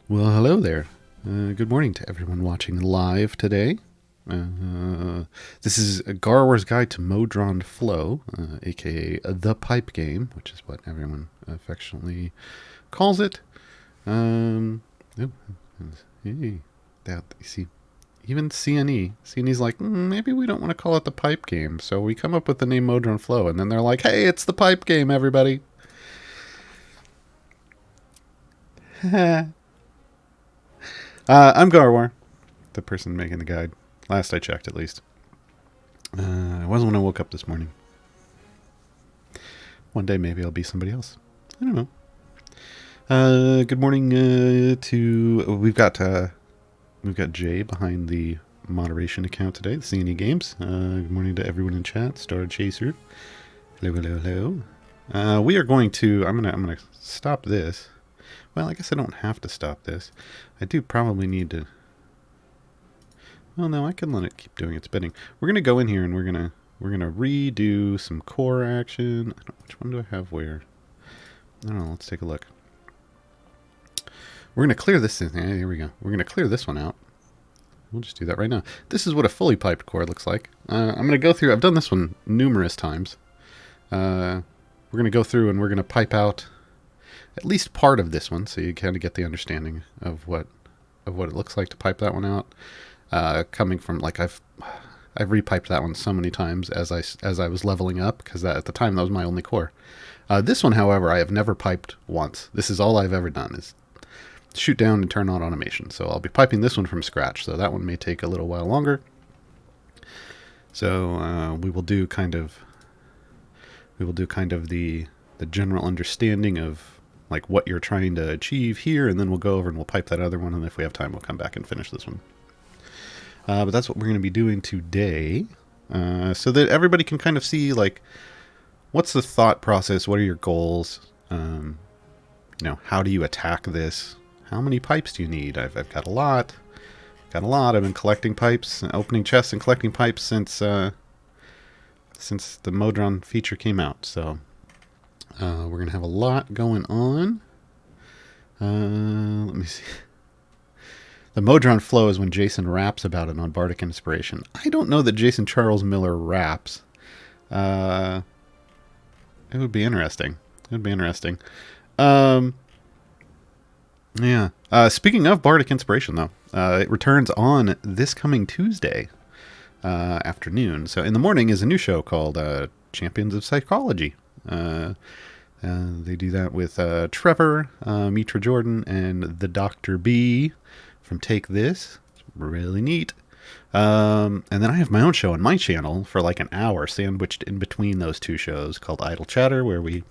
Well, hello there. Good morning to everyone watching live today. This is Gaarawarr's Guide to Modron Flow, aka the pipe game, which is what everyone affectionately calls it. Oh, hey, that you see, even CNE's like, maybe we don't want to call it the pipe game, so we come up with the name Modron Flow, and then they're like, hey, it's the pipe game, everybody. I'm Gaarawarr, the person making the guide. Last I checked, at least. I wasn't when I woke up this morning. One day, maybe I'll be somebody else. I don't know. Good morning to we've got Jay behind the moderation account today, the CNE Games. Good morning to everyone in chat. Star Chaser. Hello, hello, hello. We are going to. I'm gonna stop this. Well, I guess I don't have to stop this. I do probably need to... Well, no, I can let it keep doing its bidding. We're going to go in here and we're going to redo some core action. I don't know, which one do I have where? I don't know, let's take a look. We're going to clear this thing. Yeah, here we go. We're going to clear this one out. We'll just do that right now. This is what a fully piped core looks like. I'm going to go through... I've done this one numerous times. We're going to go through and we're going to pipe out at least part of this one, so you kind of get the understanding of what it looks like to pipe that one out. Coming from, like, I've repiped that one so many times as I was leveling up, because at the time that was my only core. This one, however, I have never piped once. This is all I've ever done is shoot down and turn on automation. So I'll be piping this one from scratch. So that one may take a little while longer. So we will do kind of the general understanding of like what you're trying to achieve here, and then we'll go over and we'll pipe that other one, and if we have time we'll come back and finish this one. But that's what we're going to be doing today, so that everybody can kind of see, like, what's the thought process, what are your goals, how do you attack this, how many pipes do you need? I've got a lot. I've been collecting pipes, opening chests and collecting pipes since the Modron feature came out, so we're going to have a lot going on. Let me see. The Modron flow is when Jason raps about it on Bardic Inspiration. I don't know that Jason Charles Miller raps. It would be interesting. Yeah. Speaking of Bardic Inspiration, though, it returns on this coming Tuesday afternoon. So in the morning is a new show called Champions of Psychology. They do that with Trevor, Mitra Jordan, and the Dr. B from Take This. It's really neat. And then I have my own show on my channel for like an hour, sandwiched in between those two shows, called Idle Chatter, where we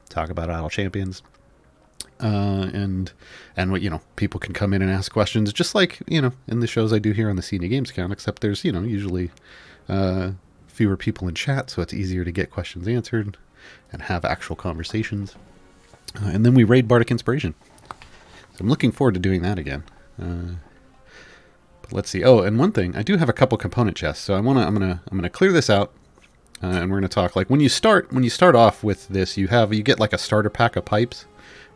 talk about Idle Champions. And what, people can come in and ask questions, just like, in the shows I do here on the CNE Games account, except there's, usually fewer people in chat, so it's easier to get questions answered and have actual conversations. And then we raid Bardic Inspiration. So I'm looking forward to doing that again. But let's see. Oh, and one thing, I do have a couple component chests, so I'm gonna clear this out, and we're gonna talk, like, when you start off with this, you get like a starter pack of pipes.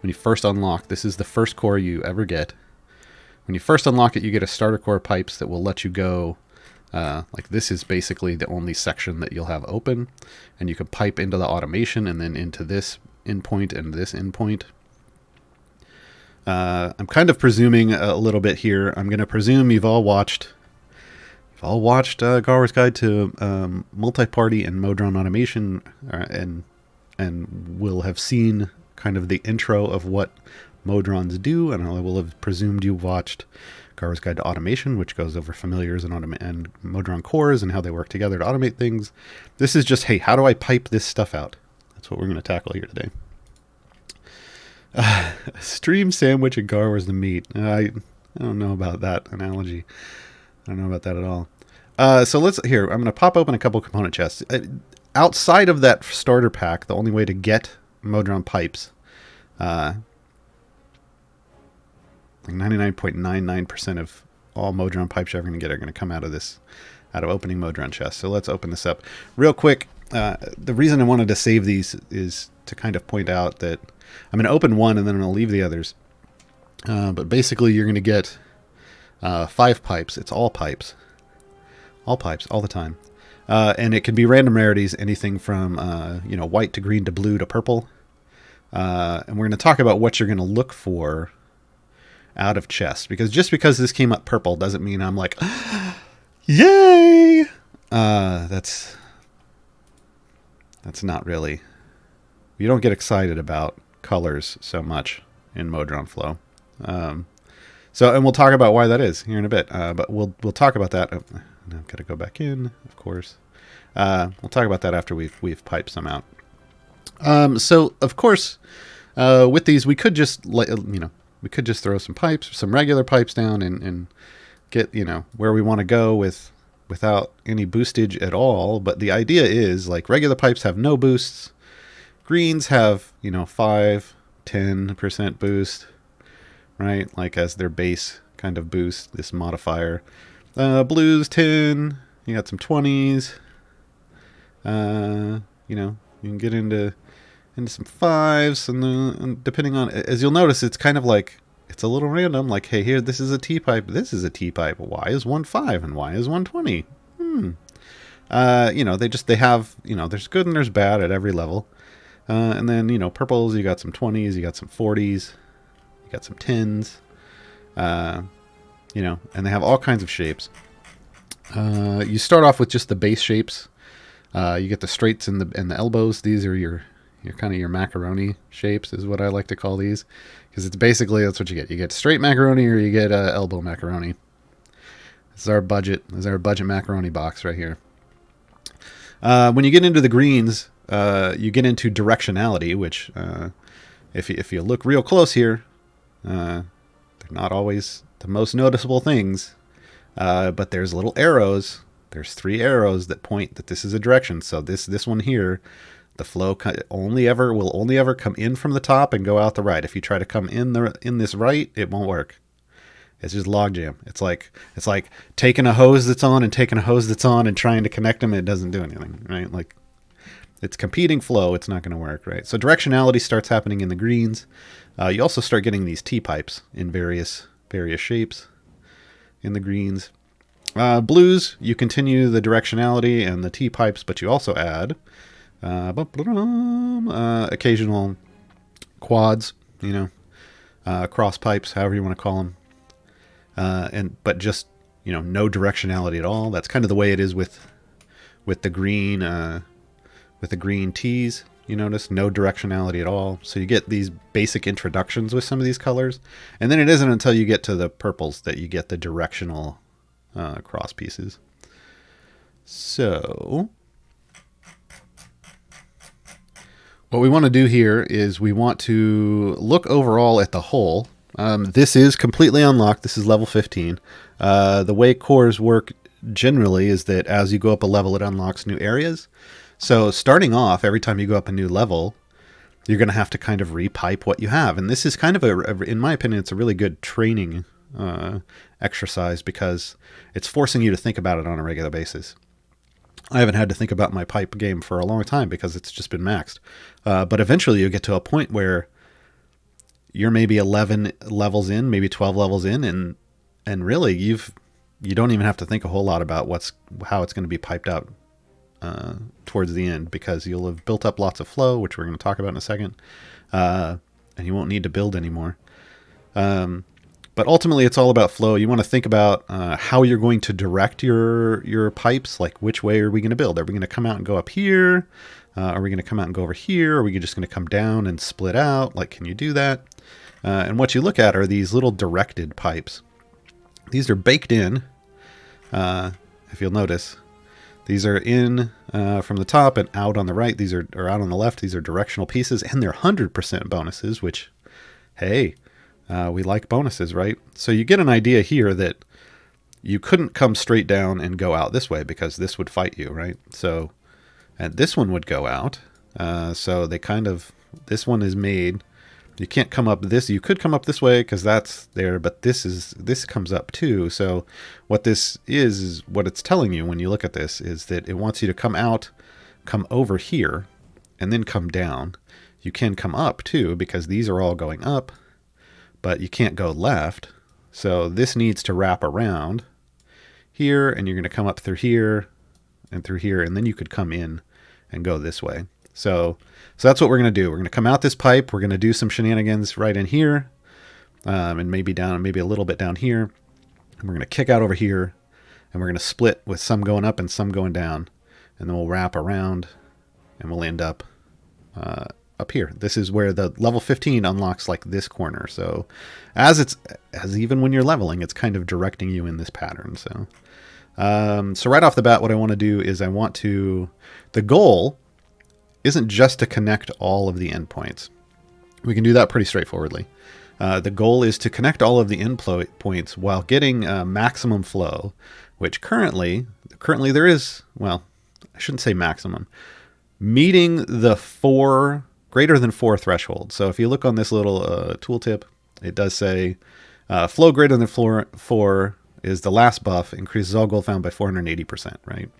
When you first unlock, this is the first core you ever get. When you first unlock it, you get a starter core of pipes that will let you go. Like, this is basically the only section that you'll have open, and you can pipe into the automation and then into this endpoint and this endpoint. I'm kind of presuming a little bit here. I'm going to presume you've all watched Gaarawarr's Guide to Multi-Party and Modron Automation, and will have seen kind of the intro of what Modrons do, and I will have presumed you've watched Gaarawarr's Guide to Automation, which goes over familiars and Modron cores and how they work together to automate things. This is just, hey, how do I pipe this stuff out? That's what we're going to tackle here today. Stream sandwich and Gaarawarr's the meat. I don't know about that analogy. I don't know about that at all. So I'm going to pop open a couple component chests. Outside of that starter pack, the only way to get Modron pipes, like 99.99% of all Modron pipes you're ever going to get are going to come out of opening Modron chests. So let's open this up real quick. The reason I wanted to save these is to kind of point out that I'm going to open one and then I'm going to leave the others. But basically, you're going to get 5 pipes. It's all pipes. All pipes, all the time. And it can be random rarities, anything from white to green to blue to purple. And we're going to talk about what you're going to look for out of chests. Because just because this came up purple doesn't mean I'm like, yay! That's not really... You don't get excited about colors so much in Modron Flow. And we'll talk about why that is here in a bit. But we'll talk about that. Oh, I've got to go back in, of course. We'll talk about that after we've piped some out. So of course, with these, we could just throw some pipes, some regular pipes down, and get where we want to go without any boostage at all. But the idea is, like, regular pipes have no boosts. Greens have 5-10% boost, right? Like as their base kind of boost, this modifier. Blues 10. You got some 20s. You can get into some 5s, and depending on, as you'll notice, it's kind of like, it's a little random. Like, hey, here, this is a T pipe. This is a T pipe. Why is 1 5 and why is 1 20? They have, there's good and there's bad at every level. And then, purples, you got some 20s, you got some 40s, you got some 10s, and they have all kinds of shapes. You start off with just the base shapes. You get the straights and the elbows. These are your kind of your macaroni shapes, is what I like to call these, because it's basically, that's what you get. You get straight macaroni or you get elbow macaroni. This is our budget. This is our budget macaroni box right here. When you get into the greens, you get into directionality, which, if you look real close here, they're not always the most noticeable things, but there's little arrows. There's 3 arrows that point that this is a direction. So this one here, the flow will only ever come in from the top and go out the right. If you try to come in this right, it won't work. It's just logjam. It's like taking a hose that's on and taking a hose that's on and trying to connect them. It doesn't do anything, right? Like, it's competing flow. It's not going to work, right? So directionality starts happening in the greens. You also start getting these T-pipes in various shapes in the greens. Blues, you continue the directionality and the T-pipes, but you also add occasional quads, cross pipes, however you want to call them. But just, no directionality at all. That's kind of the way it is with the green, with the green tees. You notice no directionality at all. So you get these basic introductions with some of these colors. And then it isn't until you get to the purples that you get the directional cross pieces. So what we want to do here is we want to look overall at the whole. This is completely unlocked. This is level 15. The way cores work generally is that as you go up a level, it unlocks new areas. So starting off, every time you go up a new level, you're going to have to kind of repipe what you have. And this is kind of in my opinion, it's a really good training exercise, because it's forcing you to think about it on a regular basis. I haven't had to think about my pipe game for a long time because it's just been maxed. But eventually you get to a point where you're maybe 11 levels in, maybe 12 levels in, and really you don't even have to think a whole lot about how it's going to be piped out towards the end, because you'll have built up lots of flow, which we're going to talk about in a second, and you won't need to build anymore. But ultimately, it's all about flow. You want to think about how you're going to direct your pipes, like which way are we going to build? Are we going to come out and go up here? Are we going to come out and go over here? Are we just going to come down and split out? Like, can you do that? And what you look at are these little directed pipes. These are baked in, if you'll notice. These are in from the top and out on the right. These are out on the left. These are directional pieces, and they're 100% bonuses, which, hey, we like bonuses, right? So you get an idea here that you couldn't come straight down and go out this way, because this would fight you, right? So, and this one would go out. So this one is made. You can't come up this. You could come up this way because that's there, but this comes up too. So what this is what it's telling you when you look at this is that it wants you to come out, come over here, and then come down. You can come up too, because these are all going up, but you can't go left. So this needs to wrap around here, and you're going to come up through here, and then you could come in and go this way. So that's what we're going to do. We're going to come out this pipe. We're going to do some shenanigans right in here, and maybe a little bit down here. And we're going to kick out over here, and we're going to split with some going up and some going down, and then we'll wrap around, and we'll end up up here. This is where the level 15 unlocks like this corner. So as even when you're leveling, it's kind of directing you in this pattern. So right off the bat, what I want to do is the goal isn't just to connect all of the endpoints. We can do that pretty straightforwardly. The goal is to connect all of the endpoints while getting maximum flow, which currently there is, well, I shouldn't say maximum, meeting the greater than 4 threshold. So if you look on this little tooltip, it does say flow greater than 4 is the last buff, increases all gold found by 480%, right?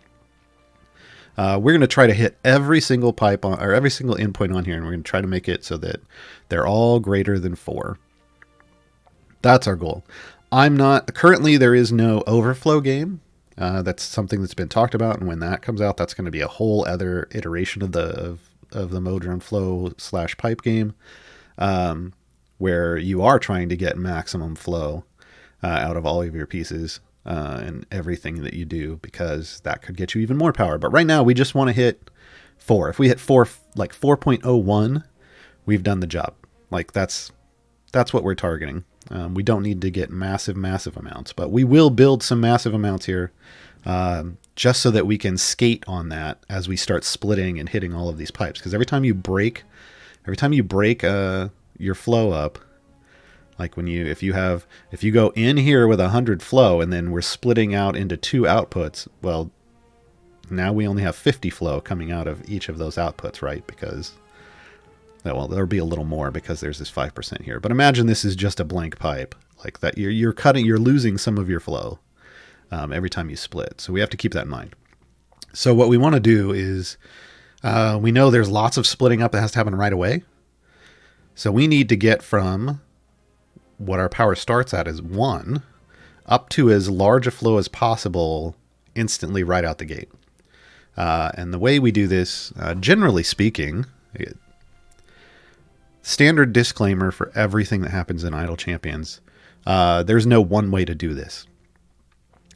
We're going to try to hit every single pipe or every single endpoint on here, and we're going to try to make it so that they're all greater than 4. That's our goal. Currently there is no overflow game. That's something that's been talked about, and when that comes out, that's going to be a whole other iteration of the Modron flow / pipe game, where you are trying to get maximum flow out of all of your pieces and everything that you do, because that could get you even more power. But right now we just want to hit 4. If we hit 4, like 4.01, we've done the job. Like that's what we're targeting. We don't need to get massive amounts, but we will build some massive amounts here, just so that we can skate on that as we start splitting and hitting all of these pipes. Because every time you break your flow up, like if you go in here with 100 flow and then we're splitting out into 2 outputs, well, now we only have 50 flow coming out of each of those outputs, right? Because, well, there'll be a little more because there's this 5% here. But imagine this is just a blank pipe like that. You're losing some of your flow every time you split. So we have to keep that in mind. So what we want to do is, we know there's lots of splitting up that has to happen right away. So we need to get from what our power starts at is 1 up to as large a flow as possible instantly right out the gate. And the way we do this, generally speaking, standard disclaimer for everything that happens in Idle Champions, there's no one way to do this.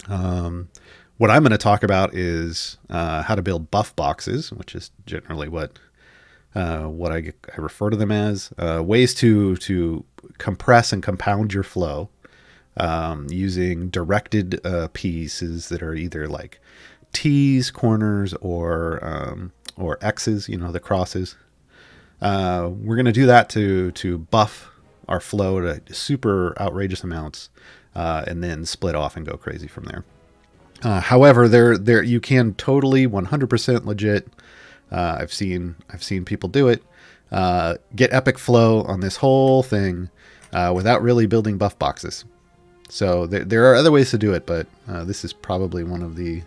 What I'm going to talk about is how to build buff boxes, which is generally what I refer to them as, ways to compress and compound your flow using directed pieces that are either like T's, corners, or X's, the crosses. We're going to do that to buff our flow to super outrageous amounts, and then split off and go crazy from there. However, there you can totally 100% legit. I've seen people do it. Get epic flow on this whole thing without really building buff boxes. So there are other ways to do it, but this is probably one of the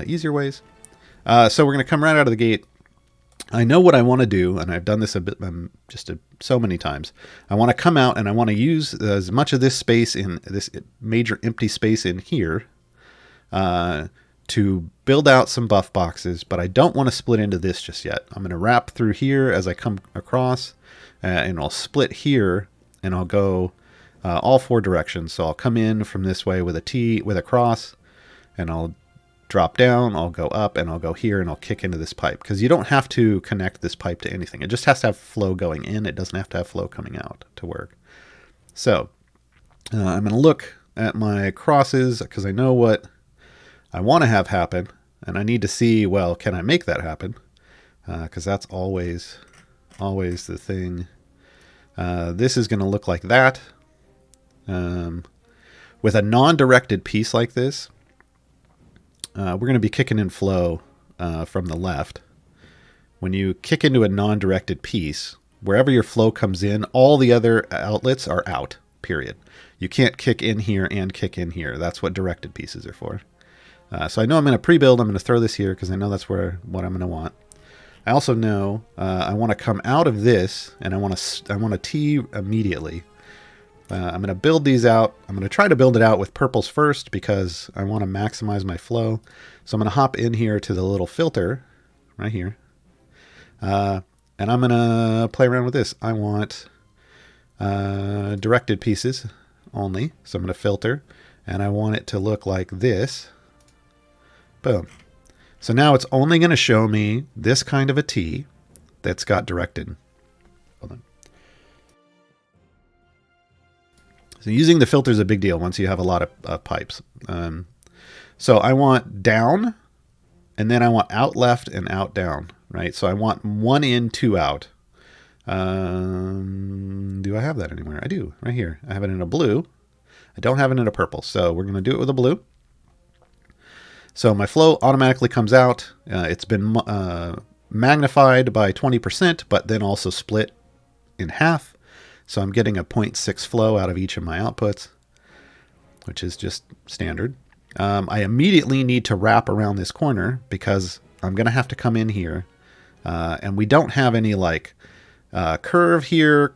easier ways. So we're going to come right out of the gate. I know what I want to do, and I've done this a bit, so many times. I want to come out and I want to use as much of this space in this major empty space in here to build out some buff boxes, but I don't want to split into this just yet. I'm going to wrap through here as I come across, and I'll split here, and I'll go all 4 directions. So I'll come in from this way with a T, with a cross, and I'll drop down, I'll go up, and I'll go here, and I'll kick into this pipe. Because you don't have to connect this pipe to anything. It just has to have flow going in. It doesn't have to have flow coming out to work. So I'm going to look at my crosses because I know what I want to have happen, and I need to see, well, can I make that happen? Because that's always the thing. This is going to look like that. With a non-directed piece like this, we're going to be kicking in flow from the left. When you kick into a non-directed piece, wherever your flow comes in, all the other outlets are out, period. You can't kick in here and kick in here. That's what directed pieces are for. So I know I'm going to pre-build. I'm going to throw this here because I know that's what I'm going to want. I also know I want to come out of this, and I want to T immediately. I'm going to build these out. I'm going to try to build it out with purples first because I want to maximize my flow. So I'm going to hop in here to the little filter right here. And I'm going to play around with this. I want directed pieces only. So I'm going to filter, and I want it to look like this. Boom. So now it's only going to show me this kind of a T that's got directed. Hold on. So using the filter is a big deal once you have a lot of pipes. So I want down, and then I want out left and out down, right? So I want 1 in, 2 out. Do I have that anywhere? I do, right here. I have it in a blue. I don't have it in a purple, so we're going to do it with a blue. So my flow automatically comes out. It's been magnified by 20%, but then also split in half. So I'm getting a 0.6 flow out of each of my outputs, which is just standard. I immediately need to wrap around this corner because I'm going to have to come in here. And we don't have any like curve here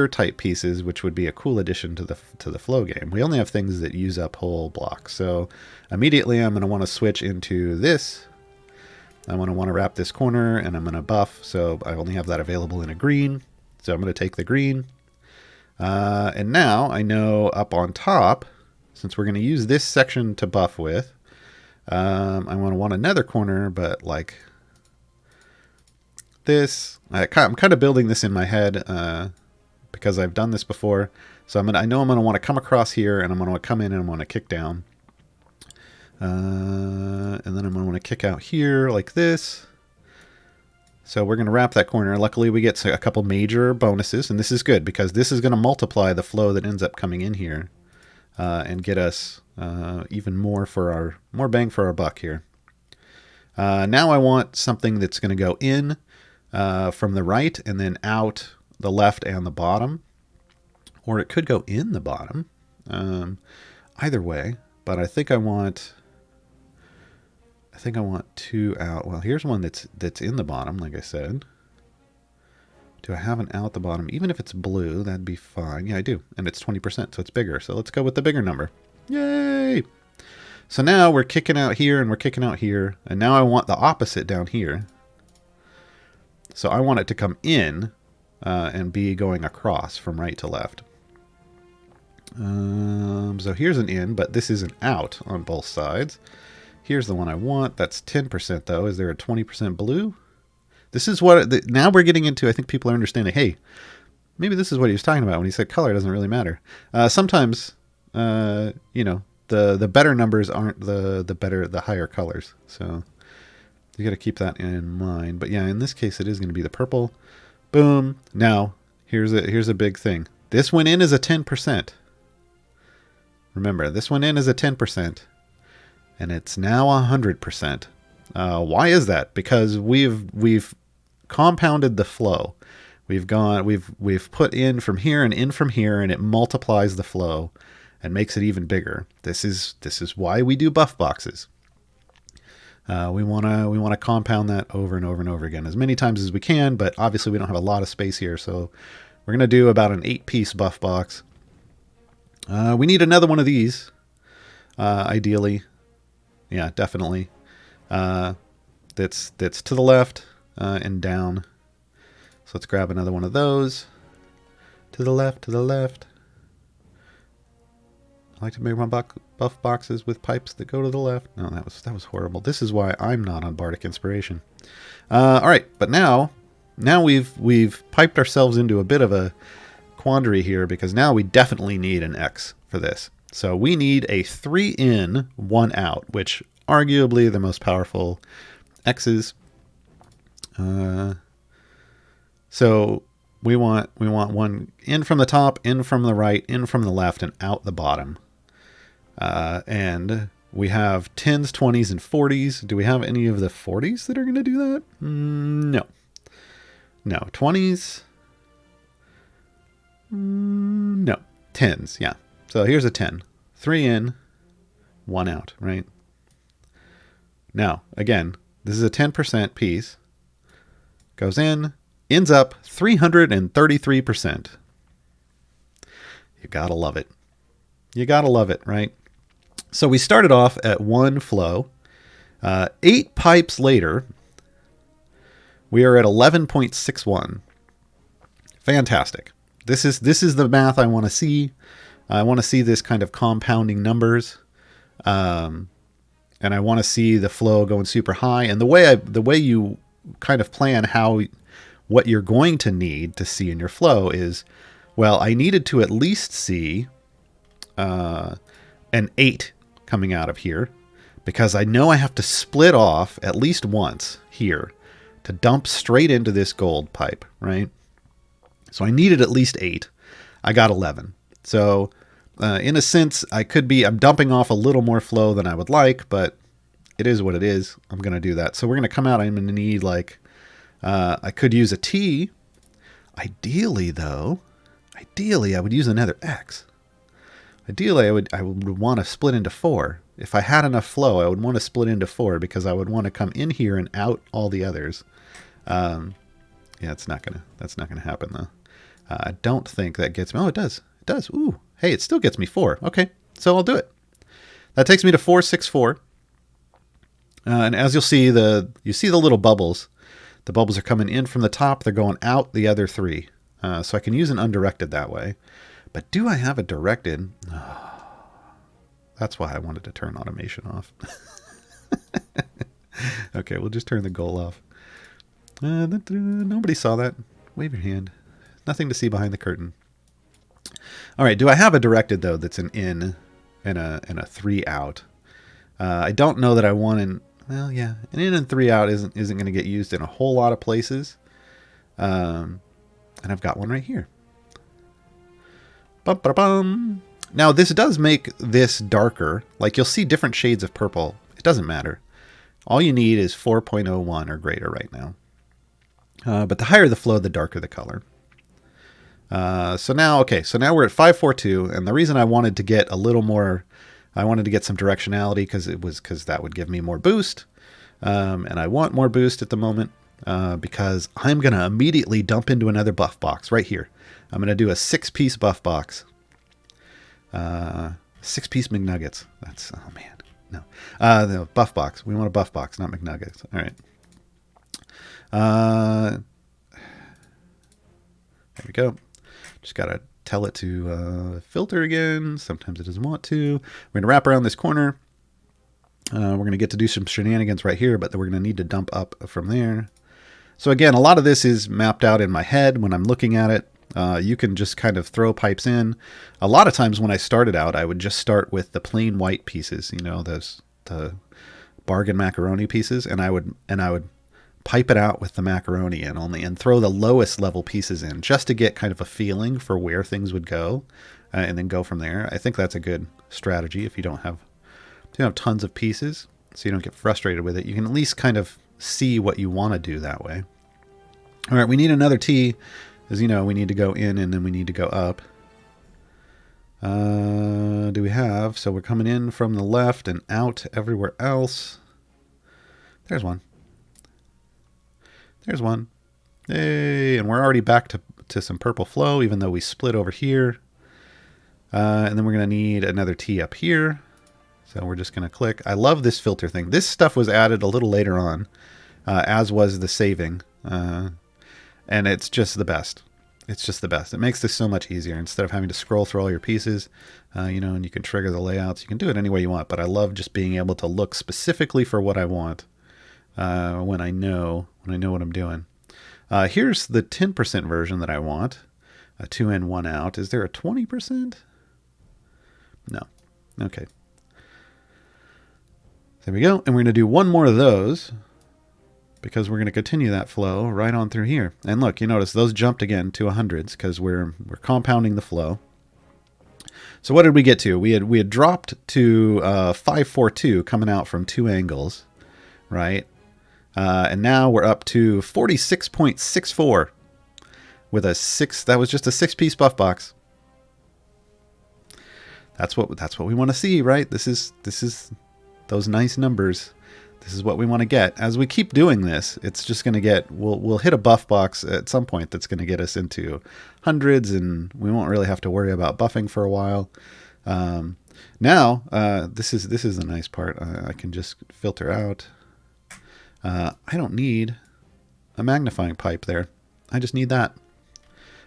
type pieces, which would be a cool addition to the flow game. We only have things that use up whole blocks. So immediately I'm going to want to switch into this. I'm going to want to wrap this corner, and I'm going to buff. So I only have that available in a green. So I'm going to take the green. And now I know up on top, since we're going to use this section to buff with, I'm going to want another corner, but like this. I'm kind of building this in my head because I've done this before. So I know I'm going to want to come across here, and I'm going to come in, and I'm going to kick down. And then I'm going to want to kick out here like this. So we're going to wrap that corner. Luckily, we get a couple major bonuses, and this is good because this is going to multiply the flow that ends up coming in here and get us even more bang for our buck here. Now I want something that's going to go in from the right and then out the left and the bottom, or it could go in the bottom. Either way, but I think I want 2 out. Well, here's one that's in the bottom, like I said. Do I have an out the bottom? Even if it's blue, that'd be fine. Yeah, I do. And it's 20%, so it's bigger. So let's go with the bigger number. Yay! So now we're kicking out here, and we're kicking out here. And now I want the opposite down here. So I want it to come in and be going across from right to left. So here's an in, but this is an out on both sides. Here's the one I want. That's 10% though. Is there a 20% blue? This is what, now we're getting into, I think people are understanding, hey, maybe this is what he was talking about when he said color doesn't really matter. Sometimes, you know, the better numbers aren't the higher colors. So you got to keep that in mind. But yeah, in this case, it is going to be the purple. Boom. Now, here's a big thing. This went in as a 10%. Remember, this went in as a 10%. And it's now 100%. Why is that? Because we've compounded the flow. We've put in from here and in from here, and it multiplies the flow and makes it even bigger. This is why we do buff boxes. We want to compound that over and over and over again as many times as we can, but obviously we don't have a lot of space here, so we're going to do about an 8-piece buff box. We need another one of these, ideally. Yeah, definitely. That's to the left and down. So let's grab another one of those. To the left, to the left. I like to make my buff boxes with pipes that go to the left. No, that was horrible. This is why I'm not on Bardic Inspiration. All right, but now we've piped ourselves into a bit of a quandary here because now we definitely need an X for this. So we need a 3 in, 1 out, which arguably the most powerful X's. So we want one in from the top, in from the right, in from the left, and out the bottom. And we have 10s, 20s, and 40s. Do we have any of the 40s that are going to do that? No. No. 20s? No. 10s, yeah. So here's a 10. 3 in, 1 out, right? Now, again, this is a 10% piece. Goes in, ends up 333%. You gotta love it. You gotta love it, right? So we started off at 1 flow. 8 pipes later, we are at 11.61. Fantastic. This is the math I want to see. I want to see this kind of compounding numbers, and I want to see the flow going super high. And the way you kind of plan what you're going to need to see in your flow is, well, I needed to at least see an 8 coming out of here, because I know I have to split off at least once here to dump straight into this gold pipe, right? So I needed at least 8. I got 11. So in a sense, I'm dumping off a little more flow than I would like, but it is what it is. I'm going to do that. So we're going to come out. I'm going to need I could use a T. Ideally, I would use another X. Ideally, I would want to split into 4. If I had enough flow, I would want to split into 4, because I would want to come in here and out all the others. Yeah, that's not gonna happen though. I don't think that gets me. Oh, it does. It does. Ooh, hey, it still gets me 4. Okay, so I'll do it. That takes me to 464. And as you'll see, you see the little bubbles. The bubbles are coming in from the top. They're going out the other 3. So I can use an undirected that way. But do I have a directed? Oh, that's why I wanted to turn automation off. Okay, we'll just turn the goal off. Nobody saw that. Wave your hand. Nothing to see behind the curtain. All right, do I have a directed, though, that's an in and a 3 out? I don't know that I want an... Well, yeah, an in and 3 out isn't going to get used in a whole lot of places. And I've got one right here. Bum, ba, bum. Now, this does make this darker. Like, you'll see different shades of purple. It doesn't matter. All you need is 4.01 or greater right now. But the higher the flow, the darker the color. So now we're at 542, and the reason I wanted to get a little more, I wanted to get some directionality because that would give me more boost, and I want more boost at the moment because I'm going to immediately dump into another buff box right here. I'm going to do a 6-piece buff box. 6-piece McNuggets. That's, oh man, no. The buff box. We want a buff box, not McNuggets. All right. There we go. Just got to tell it to filter again. Sometimes it doesn't want to. We're going to wrap around this corner. We're going to get to do some shenanigans right here, but then we're going to need to dump up from there. So again, a lot of this is mapped out in my head when I'm looking at it. You can just kind of throw pipes in. A lot of times when I started out, I would just start with the plain white pieces, the bargain macaroni pieces, and I would pipe it out with the macaroni in only and throw the lowest level pieces in just to get kind of a feeling for where things would go, and then go from there. I think that's a good strategy if you don't have tons of pieces, so you don't get frustrated with it. You can at least kind of see what you want to do that way. All right, we need another T. As you know, we need to go in and then we need to go up. Do we have? So we're coming in from the left and out everywhere else. There's one. There's one. Hey, and we're already back to some purple flow, even though we split over here. And then we're going to need another T up here. So we're just going to click. I love this filter thing. This stuff was added a little later on, as was the saving. And it's just the best. It's just the best. It makes this so much easier. Instead of having to scroll through all your pieces, and you can trigger the layouts. You can do it any way you want, but I love just being able to look specifically for what I want when I know what I'm doing. Here's the 10% version that I want. 2 in, 1 out. Is there a 20%? No. Okay. There we go. And we're going to do one more of those, because we're going to continue that flow right on through here. And look, you notice those jumped again to 100s because we're compounding the flow. So what did we get to? We had dropped to 542 coming out from 2 angles, right? And now we're up to 46.64 with a 6. That was just a 6-piece buff box. That's what we want to see, right? This is those nice numbers. This is what we want to get. As we keep doing this, it's just going to get, we'll hit a buff box at some point that's going to get us into hundreds, and we won't really have to worry about buffing for a while. Now, this is the nice part. I can just filter out. I don't need a magnifying pipe there. I just need that.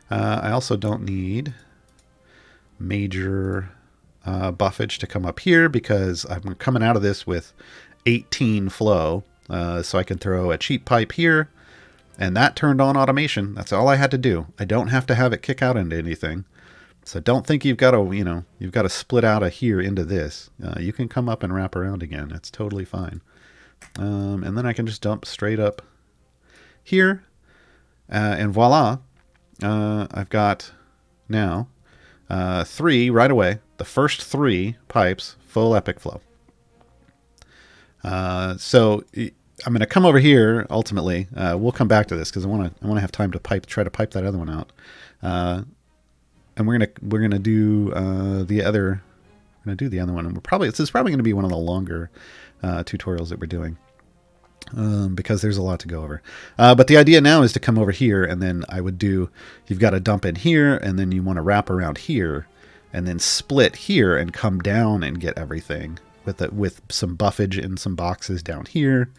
I also don't need major buffage to come up here because I'm coming out of this with 18 flow, so I can throw a cheap pipe here, and that turned on automation. That's all I had to do. I don't have to have it kick out into anything. So don't think you've got to split out of here into this. You can come up and wrap around again. It's totally fine. And then I can just dump straight up here, and voila, I've got now 3 right away. The first 3 pipes, full epic flow. So I'm going to come over here. Ultimately, we'll come back to this because I want to have time to try to pipe that other one out. And we're gonna do the other. We're gonna do the other one, and this is probably going to be one of the longer tutorials that we're doing because there's a lot to go over. But the idea now is to come over here, and then you've got to dump in here, and then you want to wrap around here, and then split here and come down and get everything with some buffage in some boxes down here,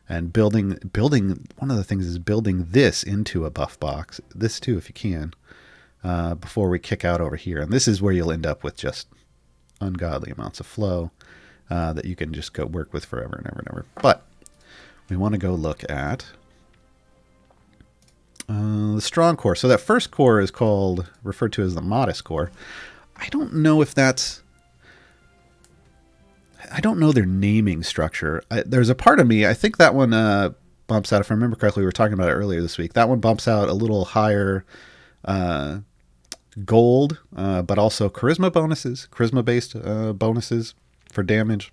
and building. One of the things is building this into a buff box. This too, if you can. Before we kick out over here. And this is where you'll end up with just ungodly amounts of flow that you can just go work with forever and ever and ever. But we want to go look at the strong core. So that first core is referred to as the modest core. I don't know if I don't know their naming structure. There's a part of me, I think that one bumps out, if I remember correctly, we were talking about it earlier this week. That one bumps out a little higher gold, but also charisma-based bonuses for damage.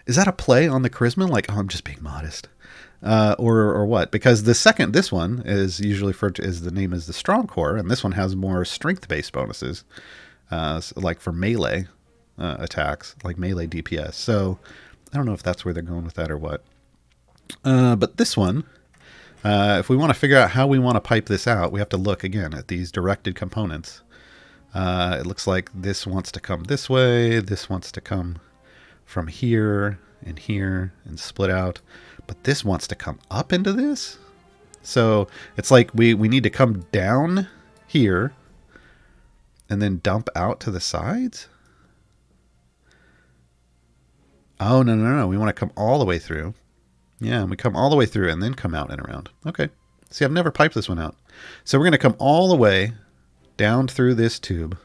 Is that a play on the charisma? Like, oh, I'm just being modest, or what? Because this one is usually referred to as the name is the strong core, and this one has more strength-based bonuses, like for melee attacks, like melee DPS. So I don't know if that's where they're going with that or what. But this one. If we want to figure out how we want to pipe this out, we have to look again at these directed components. It looks like this wants to come this way. This wants to come from here and split out. But this wants to come up into this. So it's like we need to come down here and then dump out to the sides. Oh, no. We want to come all the way through. Yeah, and we come all the way through and then come out and around. Okay. See, I've never piped this one out. So we're going to come all the way down through this tube.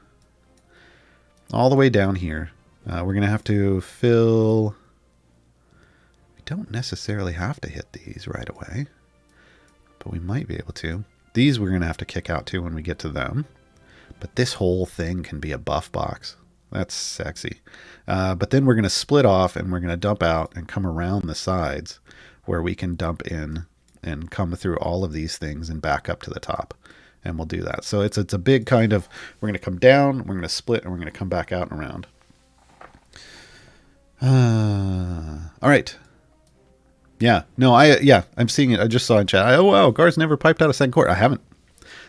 All the way down here. We're going to have to fill... We don't necessarily have to hit these right away. But we might be able to. These we're going to have to kick out too when we get to them. But this whole thing can be a buff box. That's sexy. But then we're going to split off and we're going to dump out and come around the sides where we can dump in and come through all of these things and back up to the top. And we'll do that. So it's a big kind of, we're going to come down, we're going to split, and we're going to come back out and around. All right. Yeah. No, I'm seeing it. I just saw in chat. Oh, wow, Gar's never piped out a second core. I haven't.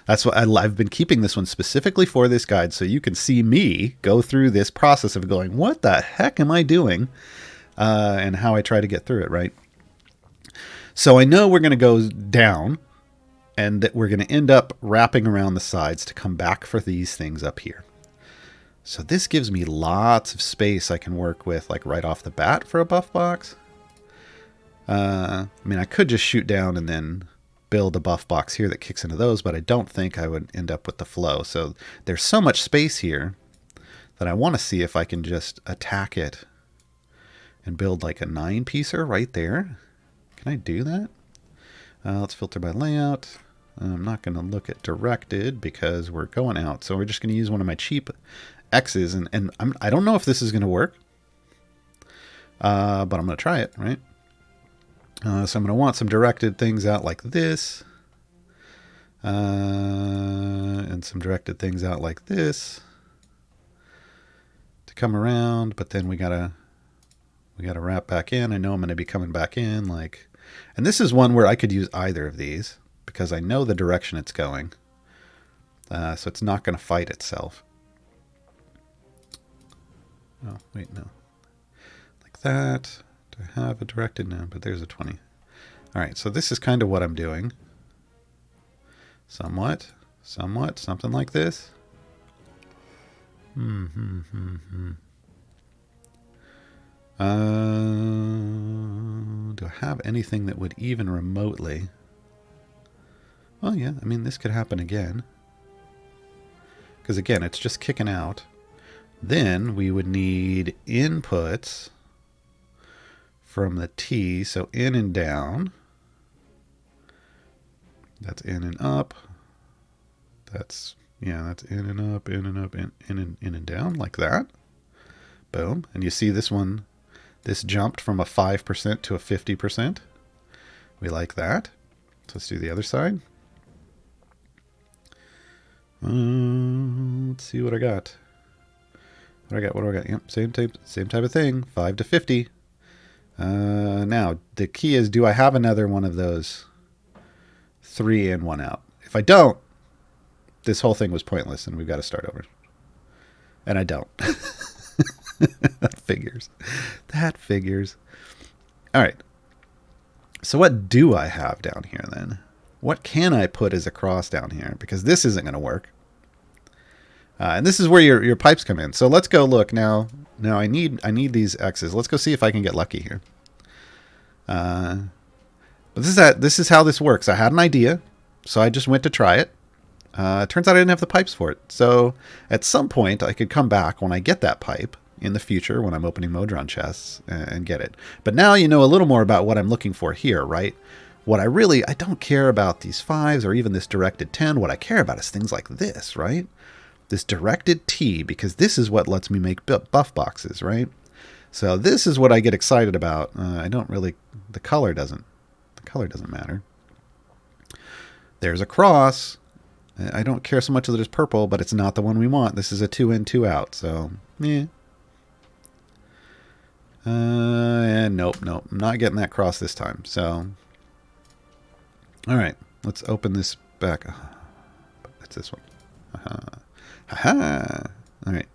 That's what I've been keeping this one specifically for this guide, so you can see me go through this process of going, what the heck am I doing? And how I try to get through it, right? So I know we're going to go down, and that we're going to end up wrapping around the sides to come back for these things up here. So this gives me lots of space I can work with, like right off the bat for a buff box. I mean, I could just shoot down and then build a buff box here that kicks into those, but I don't think I would end up with the flow. So there's so much space here that I want to see if I can just attack it and build like a 9-piecer right there. Can I do that? Let's filter by layout. I'm not going to look at directed because we're going out. So we're just going to use one of my cheap X's, and I don't know if this is going to work, but I'm going to try it, right? So I'm going to want some directed things out like this, and some directed things out like this to come around. But then we gotta We got to wrap back in. I know I'm going to be coming back in. Like, and this is one where I could use either of these because I know the direction it's going. So it's not going to fight itself. Oh, wait, no. Like that. Do I have a directed? No, but there's a 20. All right, so this is kind of what I'm doing. Somewhat, something like this. Do I have anything that would even remotely? Well, yeah, I mean, this could happen again. Because again, it's just kicking out. Then we would need inputs from the T, so in and down. That's in and up. That's, yeah, that's in and up, in and up, in and down, like that. Boom. And you see this one, this jumped from a 5% to a 50%. We like that. So let's do the other side. Let's see what I got. What do I got? Yep, same type of thing. 5 to 50. Now, the key is, do I have another one of those 3 in, 1 out? If I don't, this whole thing was pointless and we've got to start over. And I don't. That figures. That figures. All right. So what do I have down here then? What can I put as a cross down here? Because this isn't going to work. And this is where your pipes come in. So let's go look now. Now I need these X's. Let's go see if I can get lucky here. But this is how this works. I had an idea, so I just went to try it. It turns out I didn't have the pipes for it. So at some point I could come back when I get that pipe in the future when I'm opening Modron chests and get it. But now you know a little more about what I'm looking for here, right? What I don't care about these 5s or even this directed 10. What I care about is things like this, right? This directed T, because this is what lets me make buff boxes, right? So this is what I get excited about. I don't really, the color doesn't matter. There's a cross. I don't care so much that it's purple, but it's not the one we want. This is a 2 in, 2 out, so yeah. Nope. I'm not getting that cross this time. So, all right, let's open this back. That's this one. All right.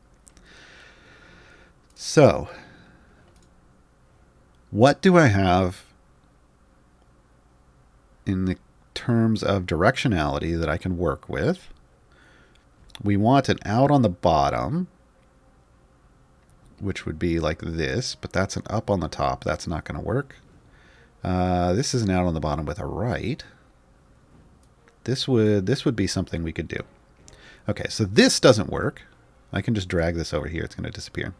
So, what do I have in the terms of directionality that I can work with? We want an out on the bottom, which would be like this, but that's an up on the top. That's not going to work. This is an out on the bottom with a right. This would be something we could do. Okay, so this doesn't work. I can just drag this over here. It's going to disappear.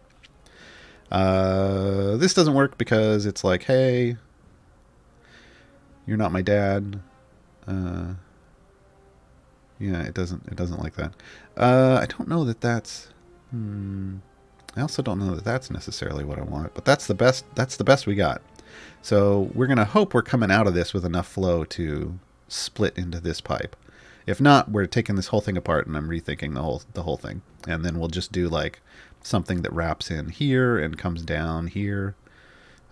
This doesn't work because it's like, hey, you're not my dad. Yeah, it doesn't like that. I don't know that that's. I also don't know that that's necessarily what I want, but that's the best we got. So we're gonna hope we're coming out of this with enough flow to split into this pipe. If not, we're taking this whole thing apart and I'm rethinking the whole thing. And then we'll just do like something that wraps in here and comes down here.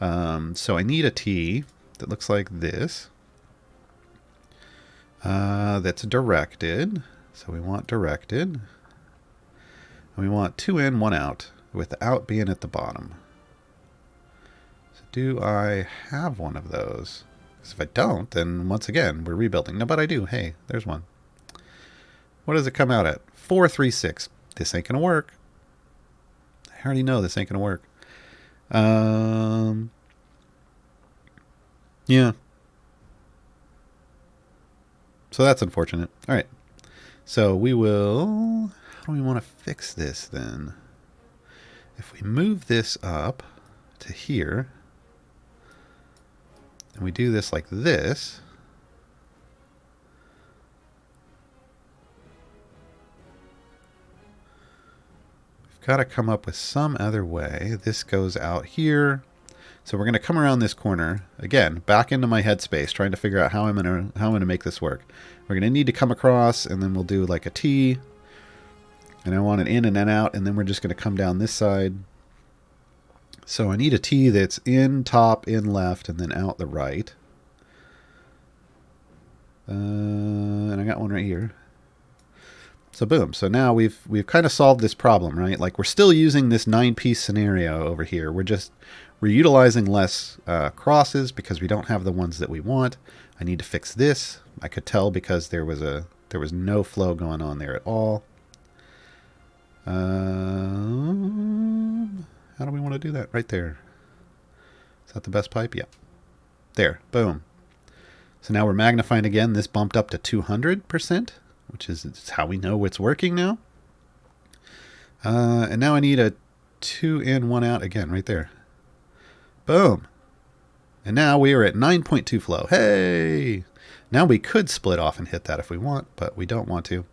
So I need a T that looks like this. That's directed. So we want directed. And we want 2 in, 1 out, with the out being at the bottom. So do I have one of those? Because if I don't, then once again, we're rebuilding. No, but I do. Hey, there's one. What does it come out at? 436. This ain't going to work. I already know this ain't going to work. Yeah. So that's unfortunate. All right. So we will... How do we want to fix this then? If we move this up to here, and we do this like this... Got to come up with some other way. This goes out here. So we're going to come around this corner. Again, back into my headspace, trying to figure out how I'm going to make this work. We're going to need to come across, and then we'll do like a T. And I want an in and an out, and then we're just going to come down this side. So I need a T that's in top, in left, and then out the right. And I got one right here. So boom. So now we've kind of solved this problem, right? Like we're still using this 9-piece scenario over here. We're utilizing less crosses because we don't have the ones that we want. I need to fix this. I could tell because there was no flow going on there at all. How do we want to do that? Right there. Is that the best pipe? Yeah. There. Boom. So now we're magnifying again. This bumped up to 200%, which is how we know it's working now. And now I need a 2 in, 1 out again, right there. Boom. And now we are at 9.2 flow. Hey! Now we could split off and hit that if we want, but we don't want to.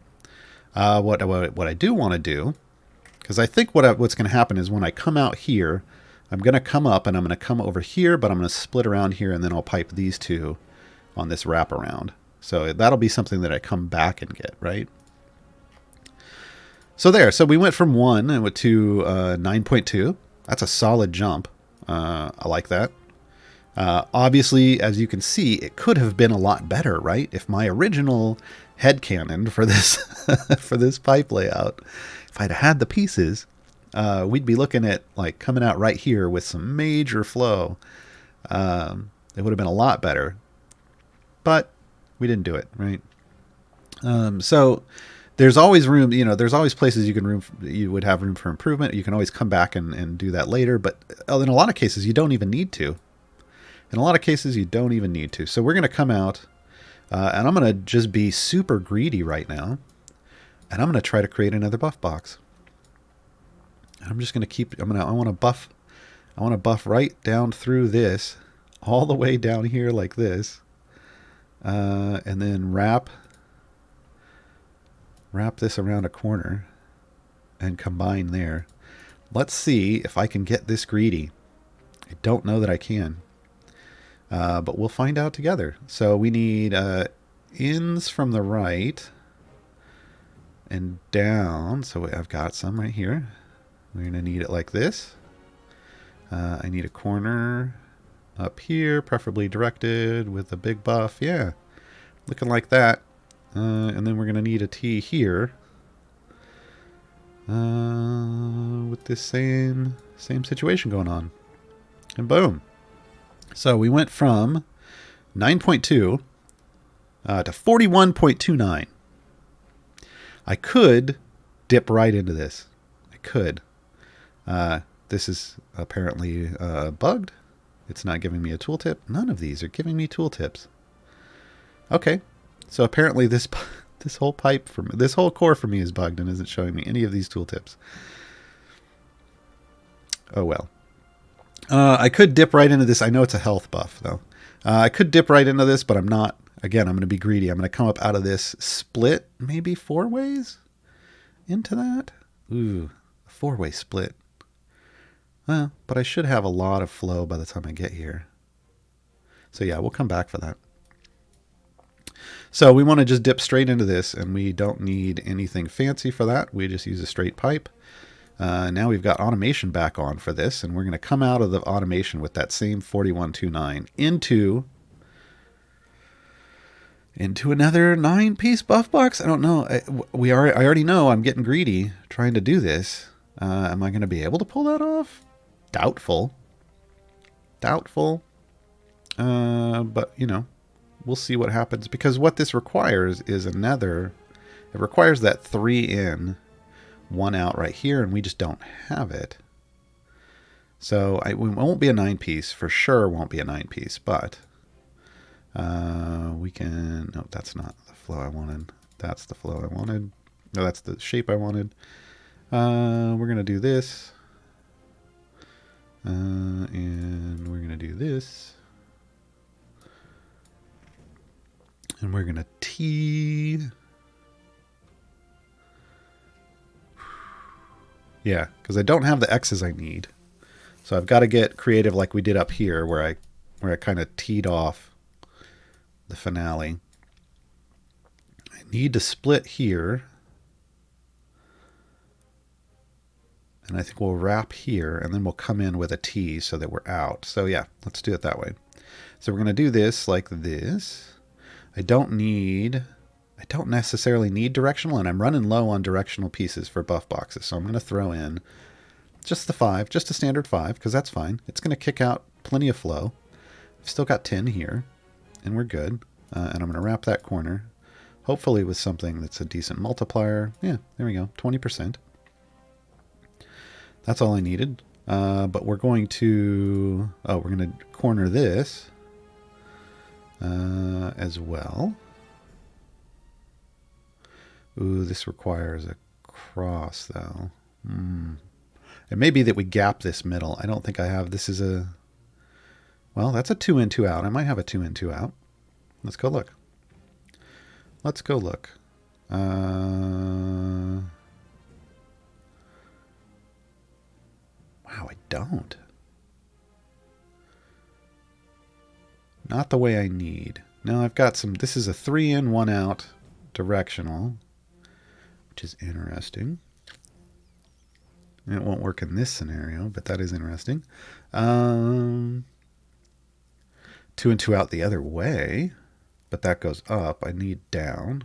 What I do want to do, because I think what's going to happen is when I come out here, I'm going to come up and I'm going to come over here, but I'm going to split around here and then I'll pipe these two on this wraparound. So that'll be something that I come back and get, right? So there. So we went from 1 and went to 9.2. That's a solid jump. I like that. Obviously, as you can see, it could have been a lot better, right? If my original headcanon for this for this pipe layout, if I'd had the pieces, we'd be looking at like coming out right here with some major flow. It would have been a lot better, but we didn't do it, right? So there's always room, there's always places you would have room for improvement. You can always come back and do that later, but in a lot of cases, you don't even need to. In a lot of cases, you don't even need to. So we're going to come out, and I'm going to just be super greedy right now, and I'm going to try to create another buff box. And I'm just going to keep, I want to buff right down through this, all the way down here like this, and then wrap this around a corner and combine there. Let's see if I can get this greedy. I don't know that I can. But we'll find out together. So we need ins from the right and down. So I've got some right here. We're going to need it like this. I need a corner up here, preferably directed with a big buff. Yeah, looking like that. And then we're going to need a T here with this same situation going on. And boom. So we went from 9.2 to 41.29. I could dip right into this. I could. This is apparently bugged. It's not giving me a tooltip. None of these are giving me tooltips. Okay. So apparently this whole pipe this whole core for me is bugged and isn't showing me any of these tooltips. Oh well. I could dip right into this. I know it's a health buff, though. I could dip right into this, but I'm not. Again, I'm going to be greedy. I'm going to come up out of this, split maybe 4 ways into that. Ooh, a 4-way split. Well, but I should have a lot of flow by the time I get here. So yeah, we'll come back for that. So we want to just dip straight into this, and we don't need anything fancy for that. We just use a straight pipe. Now we've got automation back on for this, and we're going to come out of the automation with that same 4129 into another 9-piece buff box. I don't know. I already know I'm getting greedy trying to do this. Am I going to be able to pull that off? Doubtful. But we'll see what happens, because what this requires is it requires that 3 in, 1 out right here, and we just don't have it. So it won't be a 9-piece, for sure won't be a 9-piece, but we can, no, that's not the flow I wanted. That's the flow I wanted. No, that's the shape I wanted. We're going to do this. And we're going to do this. And we're going to T. Yeah, because I don't have the X's I need. So I've got to get creative like we did up here where I kind of teed off the finale. I need to split here. And I think we'll wrap here, and then we'll come in with a T so that we're out. So yeah, let's do it that way. So we're going to do this like this. I don't necessarily need directional, and I'm running low on directional pieces for buff boxes. So I'm going to throw in just the 5, just a standard 5, because that's fine. It's going to kick out plenty of flow. I've still got 10 here, and we're good. And I'm going to wrap that corner, hopefully with something that's a decent multiplier. Yeah, there we go, 20%. That's all I needed. But we're going to corner this as well. Ooh, this requires a cross, though. It may be that we gap this middle. I don't think I have. This is a... Well, that's a 2 in, 2 out. I might have a 2 in, 2 out. Let's go look. Let's go look. Wow, I don't. Not the way I need. No, I've got some... This is a 3 in, 1 out directional, which is interesting. It won't work in this scenario, but that is interesting. 2 in, 2 out the other way, but that goes up. I need down.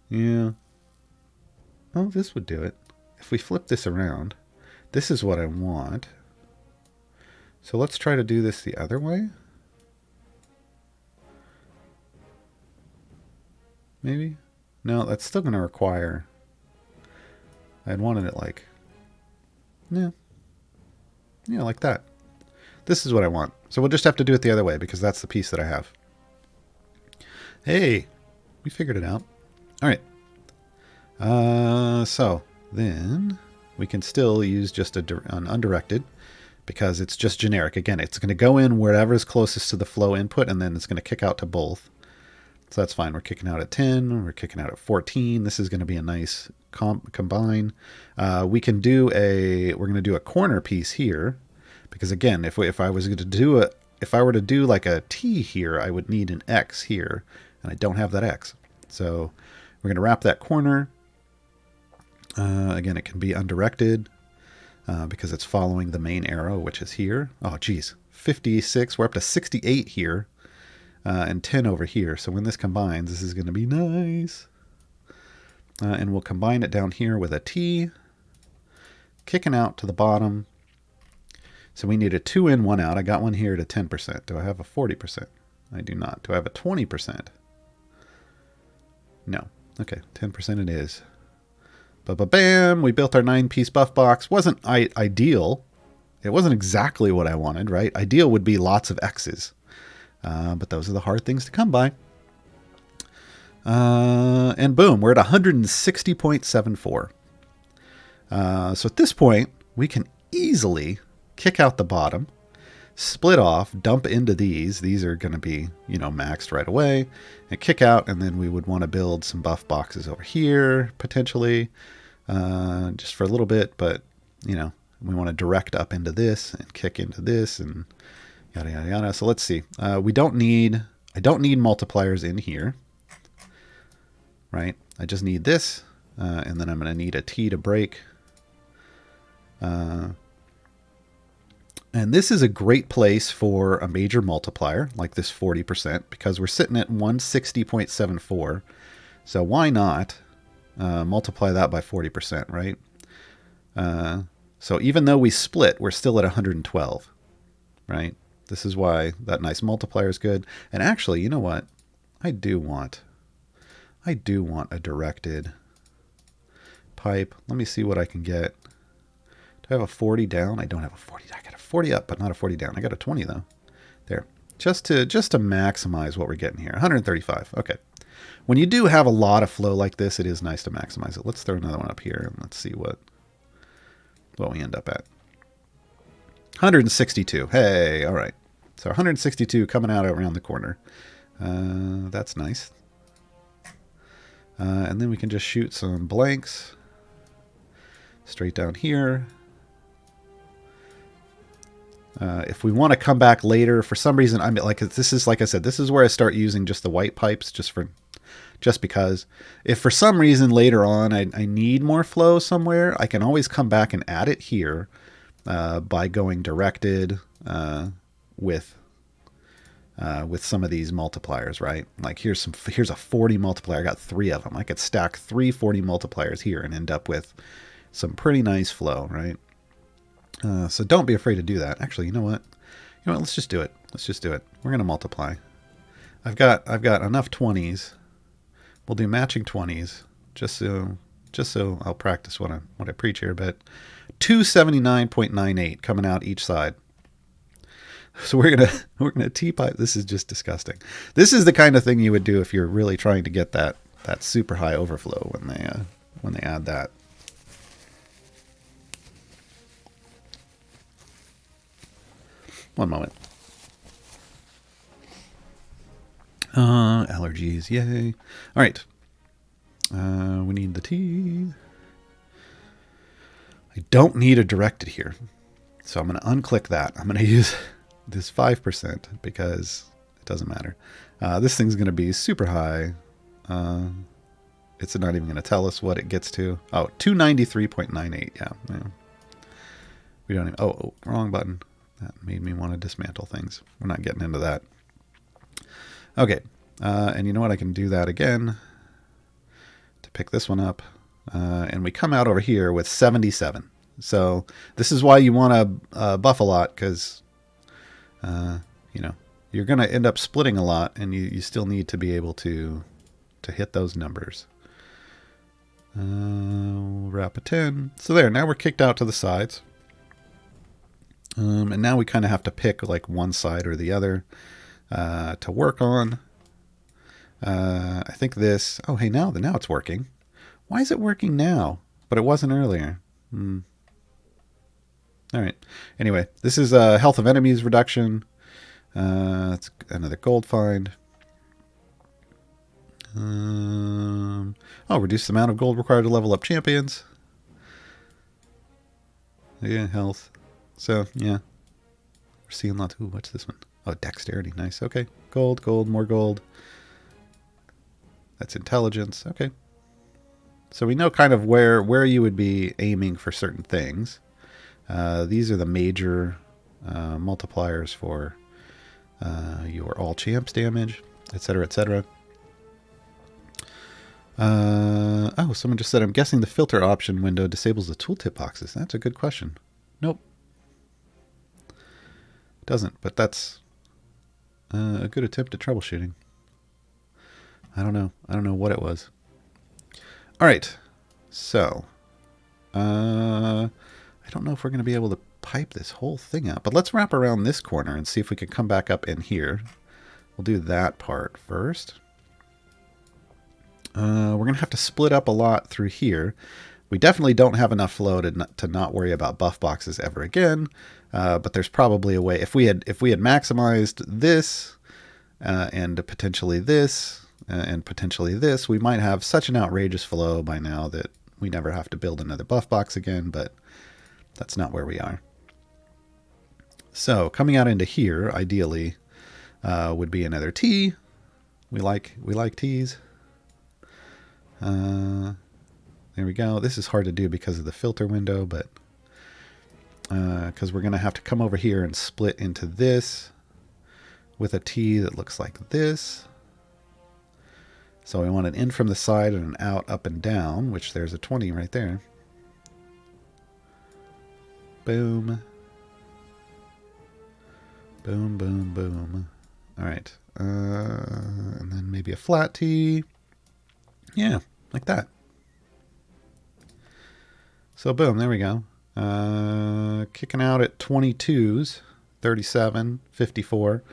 Yeah. Oh, this would do it. If we flip this around, this is what I want. So let's try to do this the other way. Maybe? No, that's still going to require... I'd wanted it like... Yeah, like that. This is what I want. So we'll just have to do it the other way because that's the piece that I have. Hey, we figured it out. All right. So then we can still use just an undirected because it's just generic. Again, it's going to go in wherever is closest to the flow input, and then it's going to kick out to both. So that's fine. We're kicking out at 10. We're kicking out at 14. This is going to be a nice combine. We can do we're going to do a corner piece here. Because again, if I were to do like a T here, I would need an X here, and I don't have that X. So we're going to wrap that corner. Again, it can be undirected because it's following the main arrow, which is here. Oh, geez, 56. We're up to 68 here, and 10 over here. So when this combines, this is going to be nice. And we'll combine it down here with a T, kicking out to the bottom. So we need a 2 in, 1 out. I got one here at 10%. Do I have a 40%? I do not. Do I have a 20%? No. Okay, 10% it is. Ba-ba-bam! We built our 9-piece buff box. Wasn't ideal. It wasn't exactly what I wanted, right? Ideal would be lots of X's. But those are the hard things to come by. And boom, we're at 160.74. So at this point, we can easily kick out the bottom, split off, dump into these. These are going to be, maxed right away, and kick out, and then we would want to build some buff boxes over here, potentially, just for a little bit, but, we want to direct up into this and kick into this and yada, yada, yada. So let's see. I don't need multipliers in here, right? I just need this, and then I'm going to need a T to break. And this is a great place for a major multiplier, like this 40%, because we're sitting at 160.74. So why not multiply that by 40%, right? So even though we split, we're still at 112, right? This is why that nice multiplier is good. And actually, you know what? I do want a directed pipe. Let me see what I can get. Do I have a 40 down? I don't have a 40. I got a 40 up, but not a 40 down. I got a 20 though. There. Just to maximize what we're getting here. 135. Okay. When you do have a lot of flow like this, it is nice to maximize it. Let's throw another one up here and let's see what we end up at. 162. Hey, all right. So 162 coming out around the corner. That's nice. And then we can just shoot some blanks straight down here. If we want to come back later, for some reason, this is, like I said, this is where I start using just the white pipes, just for just because if for some reason later on I need more flow somewhere, I can always come back and add it here by going directed with some of these multipliers, right? Like here's a 40 multiplier. I got 3 of them. I could stack 3 40 multipliers here and end up with some pretty nice flow, right? So don't be afraid to do that. Actually, you know what? Let's just do it. We're gonna multiply. I've got enough 20s. We'll do matching 20s just so I'll practice what I preach here. But 279.98 coming out each side. So we're gonna T-pipe. This is just disgusting. This is the kind of thing you would do if you're really trying to get that super high overflow when they add that. One moment. Allergies, yay. All right. We need the T. I don't need a directed here. So I'm going to unclick that. I'm going to use this 5% because it doesn't matter. This thing's going to be super high. It's not even going to tell us what it gets to. Oh, 293.98. Yeah. We don't even... Oh, wrong button. That made me want to dismantle things. We're not getting into that. Okay. And you know what? I can do that again to pick this one up. And we come out over here with 77. So this is why you want to buff a lot, because, you're going to end up splitting a lot, and you still need to be able to hit those numbers. We'll wrap a 10. So there, now we're kicked out to the sides. And now we kind of have to pick like one side or the other to work on. I think this... Oh, hey, now it's working. Why is it working now? But it wasn't earlier. All right. Anyway, this is health of enemies reduction. It's another gold find. Reduce the amount of gold required to level up champions. Yeah, health. So, yeah. We're seeing lots. Ooh, what's this one? Oh, dexterity. Nice. Okay. Gold, more gold. That's intelligence. Okay. So we know kind of where you would be aiming for certain things. These are the major multipliers for your all champs damage, etc., etc. Someone just said, I'm guessing the filter option window disables the tooltip boxes. That's a good question. Nope. Doesn't, but that's a good attempt at troubleshooting. I don't know what it was. All right. So, I don't know if we're going to be able to pipe this whole thing out, but let's wrap around this corner and see if we can come back up in here. We'll do that part first. We're going to have to split up a lot through here. We definitely don't have enough flow to not worry about buff boxes ever again. But there's probably a way. If we had maximized this and potentially this and potentially this, we might have such an outrageous flow by now that we never have to build another buff box again. But that's not where we are. So coming out into here, ideally, would be another T. We like T's. There we go. This is hard to do because of the filter window, but because we're going to have to come over here and split into this with a T that looks like this. So we want an in from the side and an out, up and down, which there's a 20 right there. Boom. Boom, boom, boom. All right. And then maybe a flat T. Yeah, like that. So boom, there we go. Kicking out at 22s, 37, 54.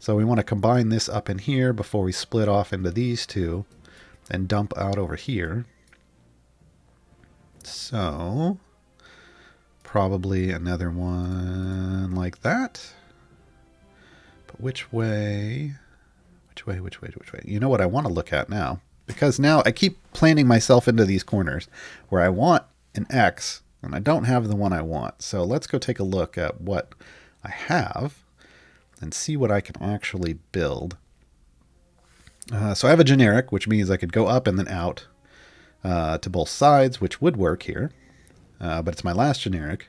So we want to combine this up in here before we split off into these two and dump out over here. So probably another one like that. But which way? Which way? You know what I want to look at now? Because now I keep planting myself into these corners where I want an X and I don't have the one I want. So let's go take a look at what I have and see what I can actually build. So I have a generic, which means I could go up and then out to both sides, which would work here. But it's my last generic.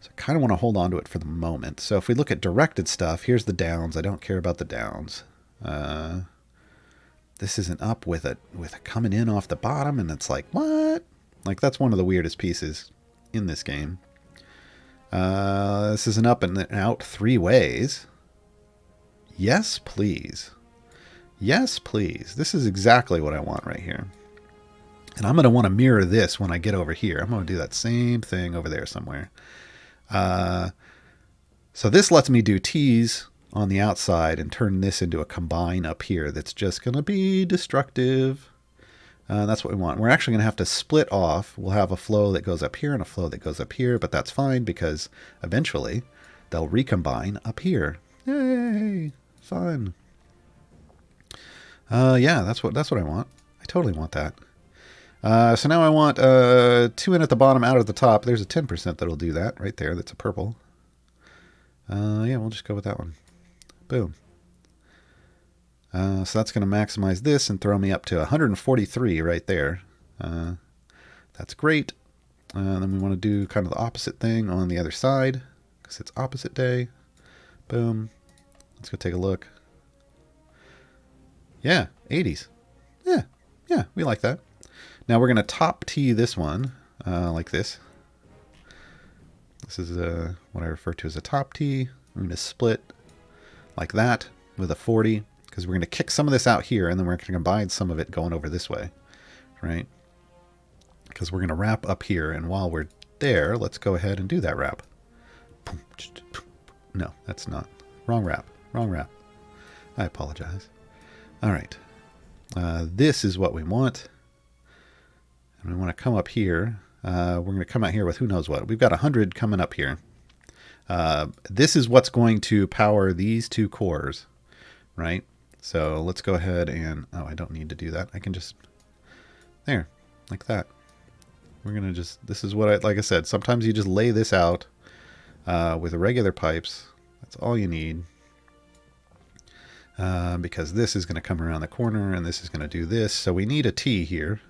So I kind of want to hold on to it for the moment. So if we look at directed stuff, here's the downs. I don't care about the downs. This is an up with it coming in off the bottom, and it's like, what? Like, that's one of the weirdest pieces in this game. This is an up and an out 3 ways. Yes, please. Yes, please. This is exactly what I want right here. And I'm going to want to mirror this when I get over here. I'm going to do that same thing over there somewhere. So this lets me do T's on the outside and turn this into a combine up here that's just going to be destructive. That's what we want. We're actually going to have to split off. We'll have a flow that goes up here and a flow that goes up here, but that's fine because eventually they'll recombine up here. Yay! Fun. Yeah, that's what I want. I totally want that. So now I want 2 in at the bottom, out at the top. There's a 10% that'll do that right there. That's a purple. Yeah, we'll just go with that one. Boom. So that's going to maximize this and throw me up to 143 right there. That's great. Then we want to do kind of the opposite thing on the other side because it's opposite day. Boom. Let's go take a look. Yeah, 80s. Yeah, we like that. Now we're going to top T this one like this. This is what I refer to as a top T. I'm going to split like that with a 40 because we're going to kick some of this out here and then we're going to combine some of it going over this way, right? Because we're going to wrap up here, and while we're there, let's go ahead and do that wrap. No, that's not. Wrong wrap. Wrong wrap. I apologize. All right. This is what we want. And we want to come up here. We're going to come out here with who knows what. We've got 100 coming up here. This is what's going to power these 2 cores, right? So let's go ahead and... Oh, I don't need to do that. I can just... There, like that. We're going to just... This is what like I said, sometimes you just lay this out with regular pipes. That's all you need. Because this is going to come around the corner and this is going to do this. So we need a T here.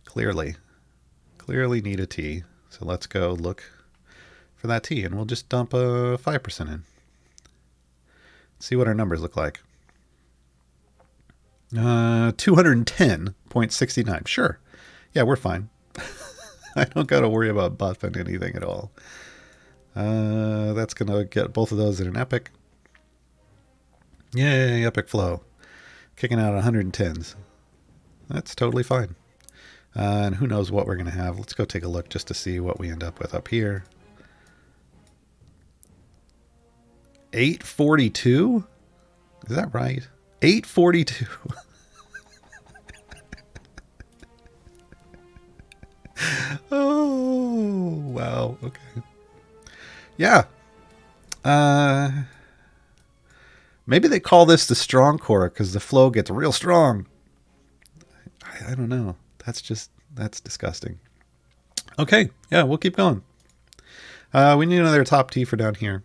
Clearly need a T. So let's go look for that T and we'll just dump a 5% in. See what our numbers look like. 210.69. Sure. Yeah, we're fine. I don't got to worry about buffing anything at all. That's going to get both of those in an epic. Yay, epic flow. Kicking out 110s. That's totally fine. And who knows what we're going to have. Let's go take a look just to see what we end up with up here. 842? Is that right? 842. Oh, wow. Okay. Yeah. Maybe they call this the strong core because the flow gets real strong. I don't know. That's disgusting. Okay. Yeah, we'll keep going. We need another top T for down here.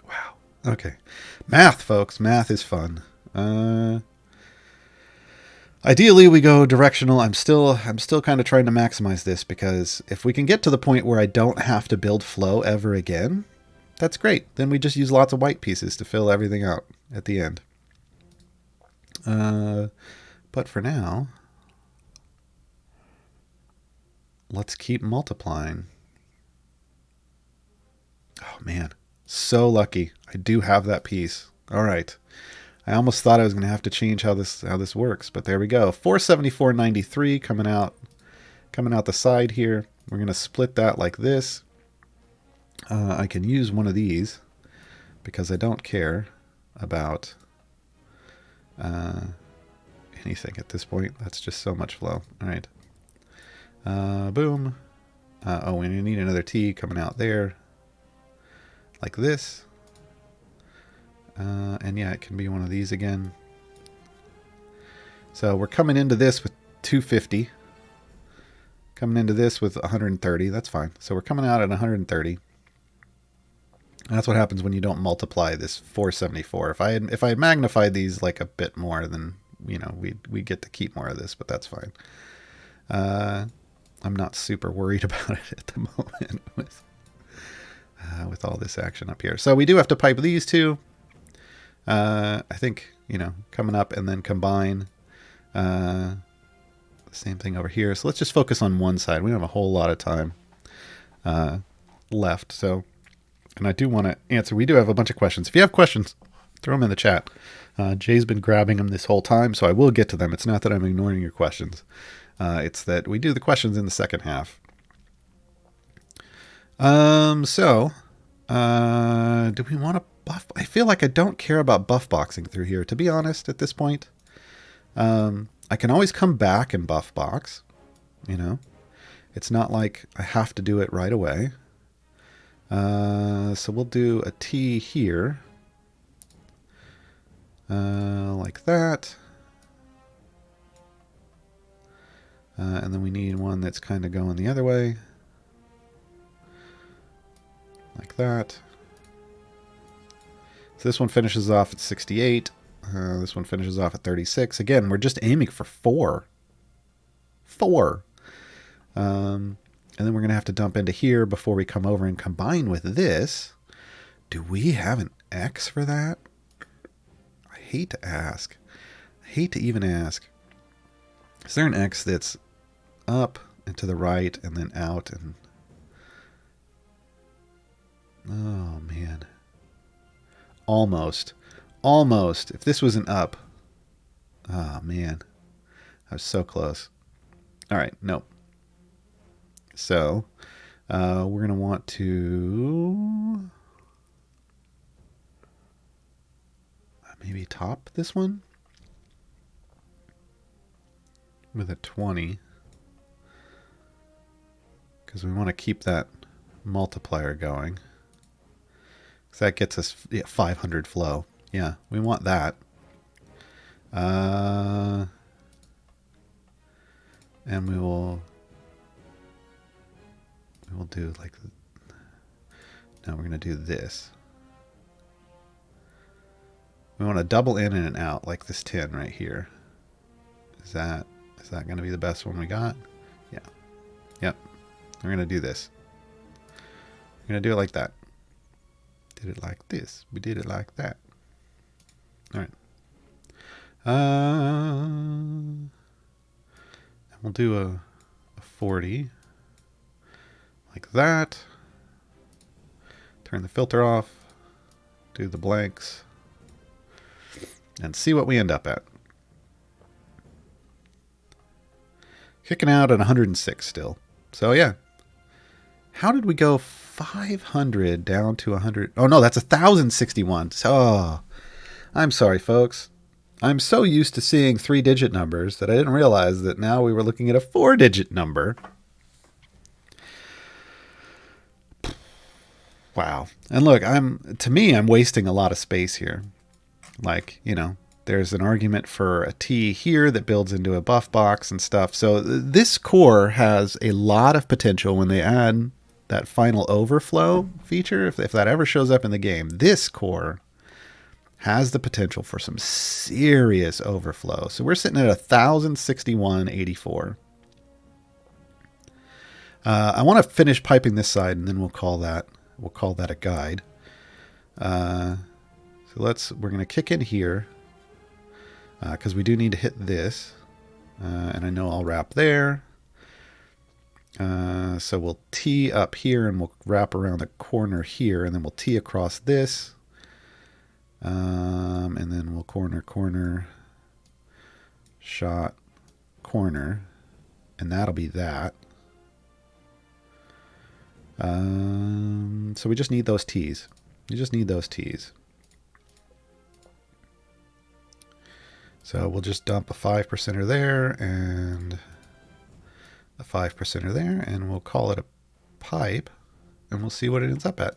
Wow. Okay. Math, folks. Math is fun. Ideally, we go directional. I'm still kind of trying to maximize this because if we can get to the point where I don't have to build flow ever again, that's great. Then we just use lots of white pieces to fill everything out at the end. But for now, let's keep multiplying. Oh man, so lucky. I do have that piece. All right. I almost thought I was going to have to change how this works, but there we go. 474.93 coming out the side here. We're going to split that like this. I can use one of these because I don't care about anything at this point. That's just so much flow. All right. Boom. Oh, we need another T coming out there like this. And yeah, it can be one of these again. So we're coming into this with 250. Coming into this with 130. That's fine. So we're coming out at 130. And that's what happens when you don't multiply this 474. If I had magnified these like a bit more, then we get to keep more of this, but that's fine. I'm not super worried about it at the moment with all this action up here. So we do have to pipe these two. I think, coming up and then combine. Same thing over here. So let's just focus on one side. We don't have a whole lot of time left. So, and I do want to answer. We do have a bunch of questions. If you have questions, throw them in the chat. Jay's been grabbing them this whole time, so I will get to them. It's not that I'm ignoring your questions. It's that we do the questions in the second half. Do we want to buff? I feel like I don't care about buff boxing through here, to be honest, at this point. I can always come back and buff box, It's not like I have to do it right away. So we'll do a T here. Like that. And then we need one that's kind of going the other way. Like that. So this one finishes off at 68. This one finishes off at 36. Again, we're just aiming for 4. 4. And then we're going to have to dump into here before we come over and combine with this. Do we have an X for that? I hate to ask. I hate to even ask. Is there an X that's up and to the right and then out and... Oh, man. Almost. Almost. If this wasn't up. Oh, man. I was so close. All right. Nope. So, we're going to want to maybe top this one with a 20. Because we want to keep that multiplier going. Because that gets us 500 flow. Yeah, we want that. And we will do like, now we're going to do this. We want to double in and an out like this 10 right here. Is that going to be the best one we got? Yeah. Yep. We're going to do this. We're going to do it like that. Did it like this. We did it like that. All right. And we'll do a 40 like that. Turn the filter off. Do the blanks. And see what we end up at. Kicking out at 106 still. So yeah. How did we go 500 down to 100? Oh no, that's 1,061. So, I'm sorry, folks. I'm so used to seeing 3-digit numbers that I didn't realize that now we were looking at a 4-digit number. Wow. And look, to me, I'm wasting a lot of space here. Like, there's an argument for a T here that builds into a buff box and stuff. So this core has a lot of potential when they add that final overflow feature. If that ever shows up in the game, this core has the potential for some serious overflow. So we're sitting at 1,061.84. I want to finish piping this side, and then we'll call that a guide. So we're going to kick in here because we do need to hit this, and I know I'll wrap there. So we'll T up here, and we'll wrap around the corner here, and then we'll T across this. And then we'll corner, shot, corner, and that'll be that. So we just need those T's. You just need those T's. So we'll just dump a 5%er there and a 5%er there, and we'll call it a pipe, and we'll see what it ends up at.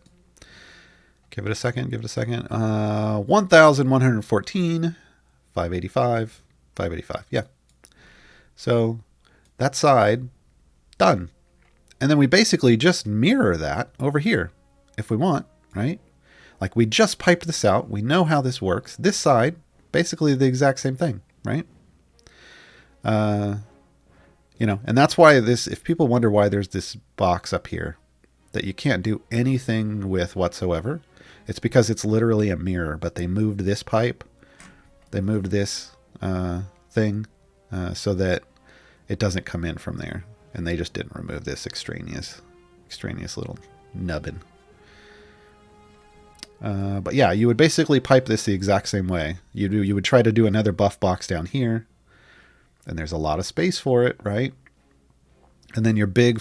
Give it a second. 1,114, 585, 585. Yeah. So that side, done. And then we basically just mirror that over here if we want, right? Like, we just piped this out. We know how this works. This side, basically the exact same thing, right? You know, and that's why this, if people wonder why there's this box up here that you can't do anything with whatsoever, it's because it's literally a mirror, but they moved this pipe, they moved this thing so that it doesn't come in from there. And they just didn't remove this extraneous little nubbin. But yeah, you would basically pipe this the exact same way. You would try to do another buff box down here, and there's a lot of space for it, right? And then your big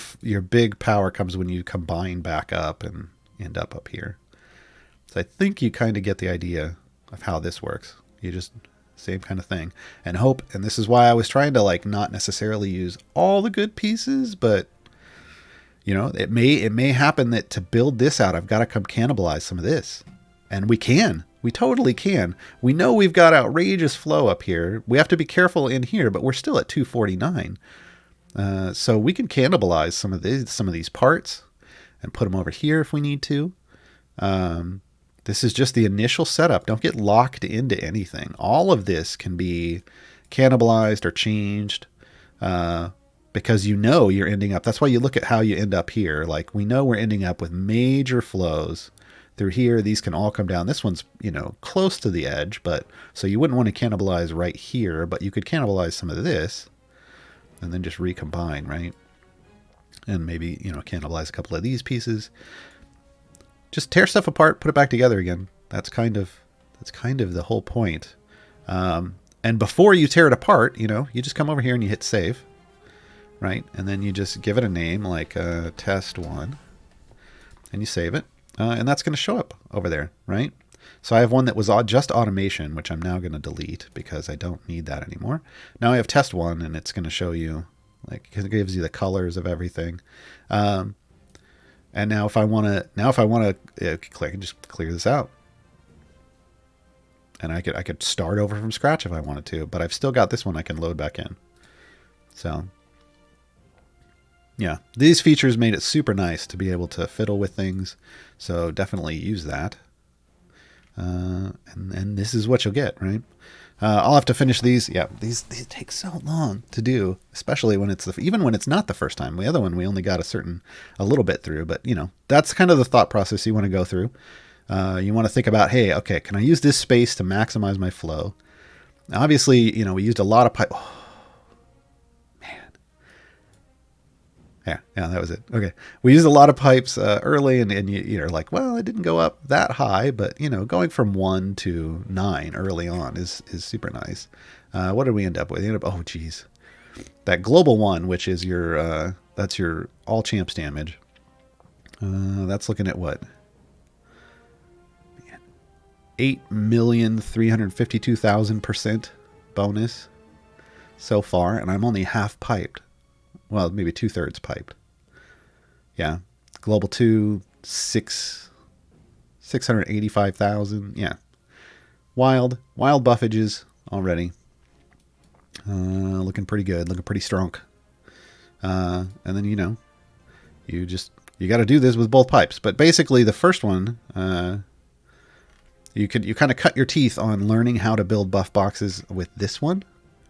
power comes when you combine back up and end up here. So I think you kind of get the idea of how this works. You just same kind of thing, and hope. And this is why I was trying to like not necessarily use all the good pieces, but you know, it may happen that to build this out, I've got to come cannibalize some of this, and we totally can. We know we've got outrageous flow up here. We have to be careful in here, but we're still at 249. So we can cannibalize some of these parts and put them over here if we need to. This is just the initial setup. Don't get locked into anything. All of this can be cannibalized or changed because you know you're ending up. That's why you look at how you end up here. Like, we know we're ending up with major flows through here. These can all come down. This one's, you know, close to the edge, but so you wouldn't want to cannibalize right here, but you could cannibalize some of this and then just recombine, right? And maybe, you know, cannibalize a couple of these pieces. Just tear stuff apart, put it back together again. That's kind of the whole point. And before you tear it apart, you know, you just come over here and you hit save, right? And then you just give it a name like test 1, and you save it, and that's going to show up over there, right? So I have one that was just automation, which I'm now going to delete because I don't need that anymore. Now I have test 1, and it's going to show you, like, it gives you the colors of everything. And now if I want to click and just clear this out, and I could start over from scratch if I wanted to, but I've still got this one I can load back in. So yeah, these features made it super nice to be able to fiddle with things. So definitely use that. And this is what you'll get, right? I'll have to finish these. Yeah, these take so long to do, especially when it's even when it's not the first time. The other one we only got a little bit through, but you know, that's kind of the thought process you want to go through. You want to think about, hey, okay, can I use this space to maximize my flow? Now, obviously, you know, we used a lot of pipe. Oh, man. Yeah, that was it. Okay, we used a lot of pipes early, and you're like, well, it didn't go up that high, but you know, going from 1 to 9 early on is super nice. What did we end up with? We ended up, oh geez, that global 1, which is your that's your all champs damage. That's looking at what? 8,352,000% bonus so far, and I'm only half piped. Well, maybe 2/3 piped. Yeah, global 2, 685,000. Yeah, wild buffages already. Looking pretty good, looking pretty strong. And then you know, you got to do this with both pipes. But basically, the first one. You kind of cut your teeth on learning how to build buff boxes with this one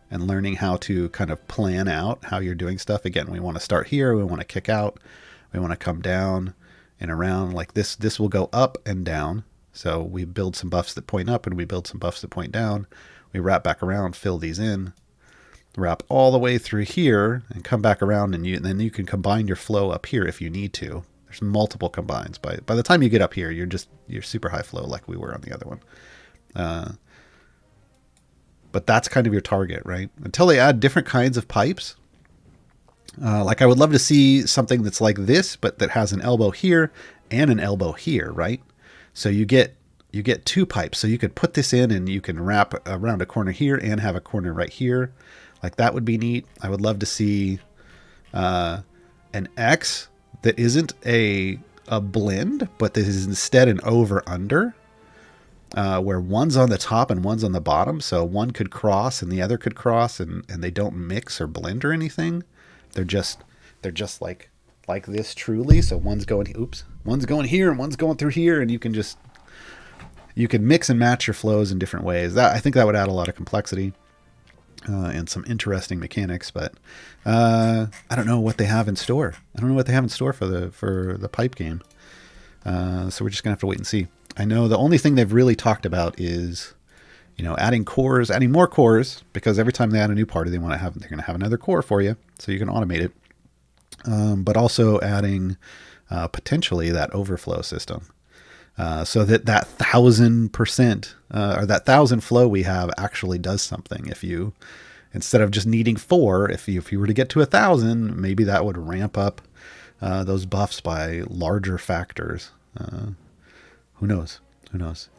and learning how to kind of plan out how you're doing stuff. Again, we want to start here. We want to kick out. We want to come down and around like this. This will go up and down. So we build some buffs that point up and we build some buffs that point down. We wrap back around, fill these in, wrap all the way through here and come back around, and then you can combine your flow up here if you need to. There's multiple combines. By the time you get up here, you're super high flow like we were on the other one. But that's kind of your target, right? Until they add different kinds of pipes. Like I would love to see something that's like this, but that has an elbow here and an elbow here, right? So you get 2 pipes. So you could put this in and you can wrap around a corner here and have a corner right here. Like that would be neat. I would love to see an X that isn't a blend, but this is instead an over-under, where one's on the top and one's on the bottom. So one could cross and the other could cross, and they don't mix or blend or anything. They're just like this truly. So one's going here and one's going through here, and you can just you could mix and match your flows in different ways. I think that would add a lot of complexity and some interesting mechanics. But I don't know what they have in store. I don't know what they have in store for the pipe game. So we're just gonna have to wait and see. I know the only thing they've really talked about is, adding cores, adding more cores, because every time they add a new party, they're going to have another core for you, so you can automate it. But also adding potentially that overflow system, so that 1,000% or that 1,000 flow we have actually does something. If you, instead of just needing 4, if you were to get to 1,000, maybe that would ramp up those buffs by larger factors. Who knows?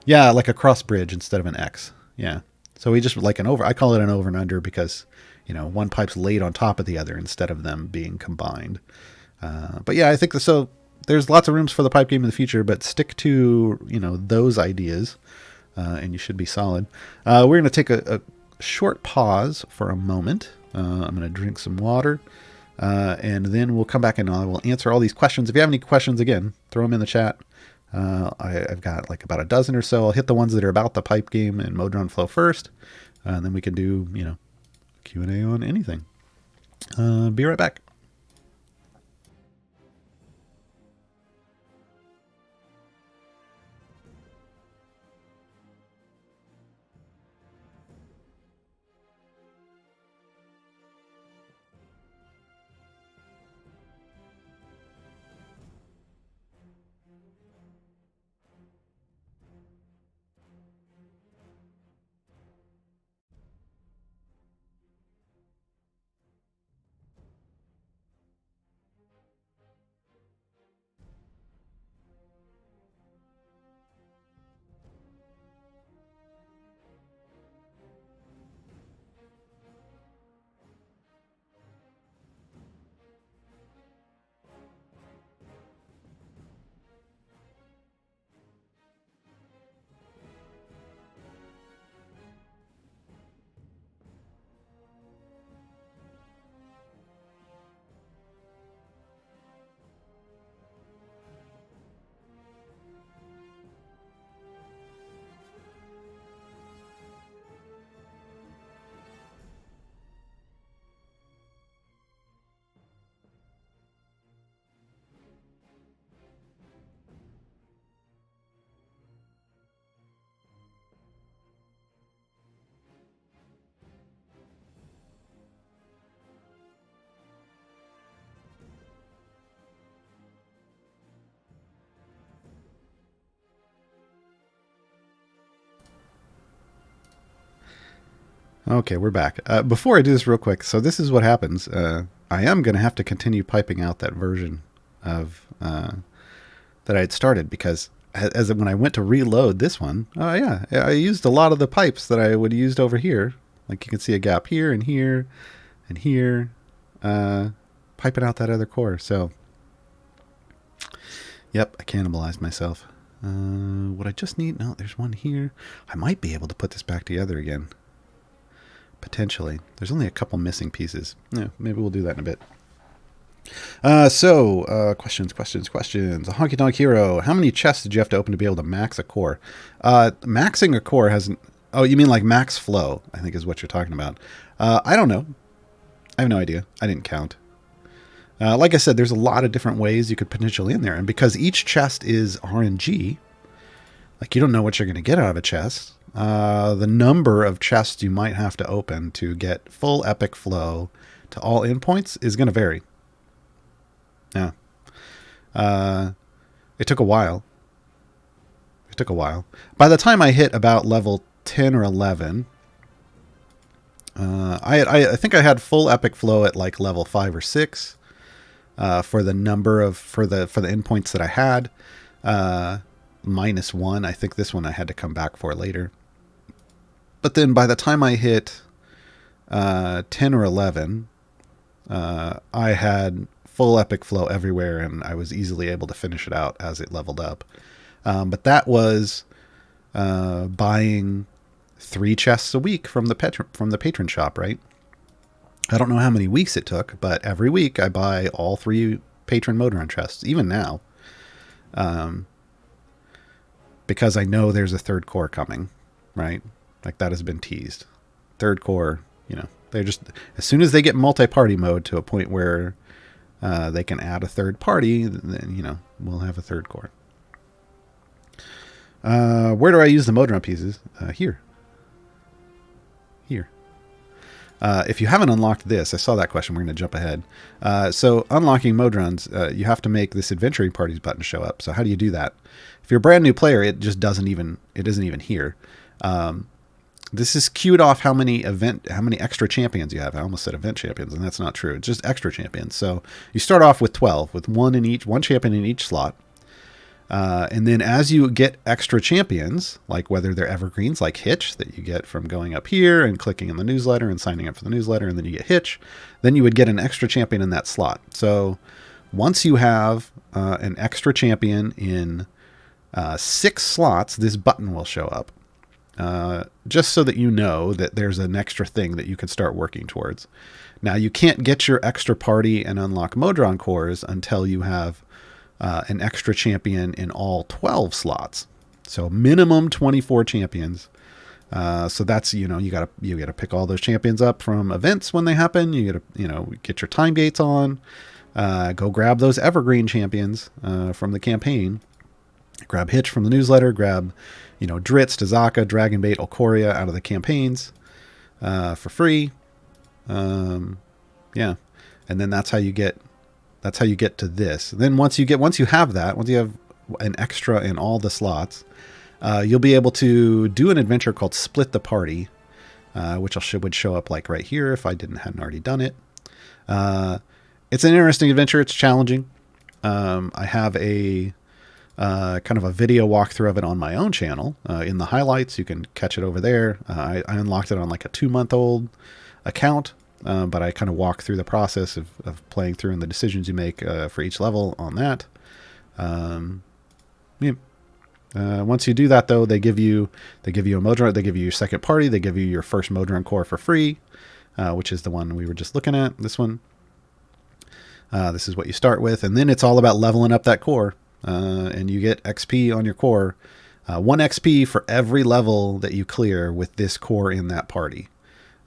Yeah, like a cross bridge instead of an X. Yeah. So we just like I call it an over and under because, one pipe's laid on top of the other instead of them being combined. But yeah, I think so. There's lots of rooms for the pipe game in the future, but stick to, those ideas, and you should be solid. We're going to take a short pause for a moment. I'm going to drink some water, and then we'll come back and I will answer all these questions. If you have any questions, again, throw them in the chat. I've got like about a dozen or so. I'll hit the ones that are about the pipe game and Modron flow first, and then we can do, Q&A on anything. Be right back. Okay, we're back. Before I do this real quick, so this is what happens. I am going to have to continue piping out that version of that I had started because as when I went to reload this one, I used a lot of the pipes that I would have used over here. Like you can see a gap here and here and here, piping out that other core. So, yep, I cannibalized myself. What I just need, no, there's one here. I might be able to put this back together again. Potentially. There's only a couple missing pieces. Yeah, maybe we'll do that in a bit. Questions. A Honky Tonk Hero. How many chests did you have to open to be able to max a core? Maxing a core hasn't... Oh, you mean like max flow, I think is what you're talking about. I don't know. I have no idea. I didn't count. Like I said, there's a lot of different ways you could potentially in there. And because each chest is RNG, like you don't know what you're going to get out of a chest. The number of chests you might have to open to get full epic flow to all endpoints is going to vary. Yeah. It took a while. By the time I hit about level 10 or 11, I think I had full epic flow at like level 5 or 6 for the number of for the endpoints that I had. -1. I think this one I had to come back for later. But then by the time I hit 10 or 11, I had full epic flow everywhere, and I was easily able to finish it out as it leveled up. But that was buying 3 chests a week from the patron shop, right? I don't know how many weeks it took, but every week I buy all 3 patron Modron chests, even now. because I know there's a third core coming, right? Like that has been teased. Third core, they're just, as soon as they get multi-party mode to a point where they can add a third party, then, we'll have a third core. Where do I use the Modron pieces? Here. If you haven't unlocked this, I saw that question. We're going to jump ahead. So unlocking Modrons, you have to make this adventuring parties button show up. So how do you do that? If you're a brand new player, it isn't even here. This is queued off how many extra champions you have. I almost said event champions, and that's not true. It's just extra champions. So you start off with 12, with one champion in each slot. And then as you get extra champions, like whether they're evergreens, like Hitch, that you get from going up here and clicking in the newsletter and signing up for the newsletter, and then you get Hitch, then you would get an extra champion in that slot. So once you have an extra champion in 6 slots, this button will show up. Just so that you know that there's an extra thing that you can start working towards. Now, you can't get your extra party and unlock Modron cores until you have an extra champion in all 12 slots. So minimum 24 champions. So that's, you gotta pick all those champions up from events when they happen. You gotta, get your time gates on. Go grab those evergreen champions from the campaign. Grab Hitch from the newsletter. Grab, Dritz, Dazaka, Dragonbait, Alcoria out of the campaigns for free. And then that's how you get to this. And then once you have an extra in all the slots, you'll be able to do an adventure called Split the Party, which would show up like right here if I hadn't already done it. It's an interesting adventure. It's challenging. I have a kind of a video walkthrough of it on my own channel in the highlights. You can catch it over there. I unlocked it on like a 2-month-old account, but I kind of walk through the process of playing through and the decisions you make for each level on that. Once you do that, though, they give you a Modron. They give you your second party. They give you your first Modron core for free, which is the one we were just looking at. This one. This is what you start with, and then it's all about leveling up that core. And you get XP on your core, 1 XP for every level that you clear with this core in that party.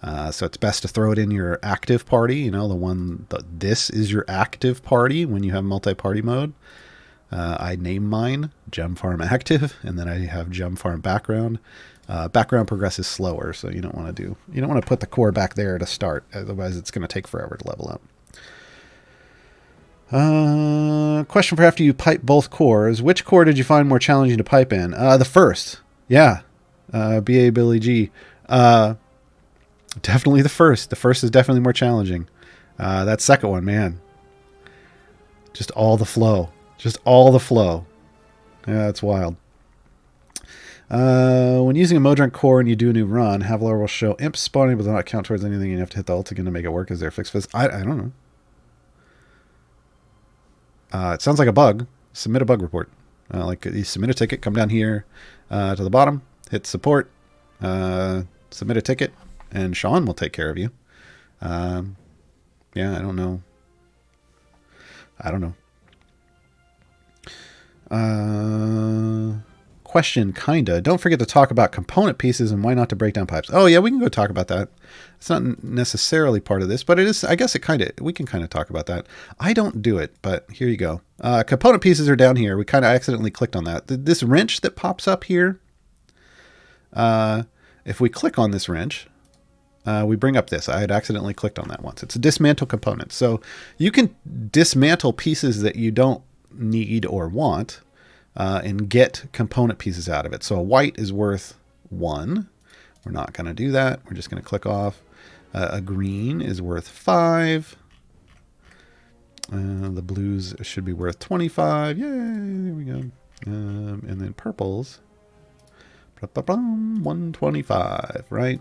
So it's best to throw it in your active party, this is your active party when you have multi-party mode. I name mine Gem Farm Active, and then I have Gem Farm Background. Background progresses slower, so you don't want to put the core back there to start, otherwise it's going to take forever to level up. Question for after you pipe both cores. Which core did you find more challenging to pipe in? The first. Yeah. B.A. Billy G. Definitely the first. The first is definitely more challenging. That second one, man. Just all the flow. Yeah, it's wild. When using a Modron core and you do a new run, Havlar will show imps spawning but will not count towards anything. You have to hit the ult again to make it work. Is there a fix for this? I don't know. It sounds like a bug. Submit a bug report. Like you submit a ticket, come down here to the bottom, hit support, submit a ticket, and Sean will take care of you. I don't know. Question, kinda. Don't forget to talk about component pieces and why not to break down pipes. Oh yeah, we can go talk about that. It's not necessarily part of this, but it is. I guess we can kind of talk about that. I don't do it, but here you go. Component pieces are down here. We kind of accidentally clicked on that. This wrench that pops up here. If we click on this wrench, we bring up this. I had accidentally clicked on that once. It's a dismantle component. So you can dismantle pieces that you don't need or want. And get component pieces out of it. So a white is worth 1. We're not going to do that. We're just going to click off. A green is worth 5. The blues should be worth 25. Yay, there we go. And then purples, 125, right?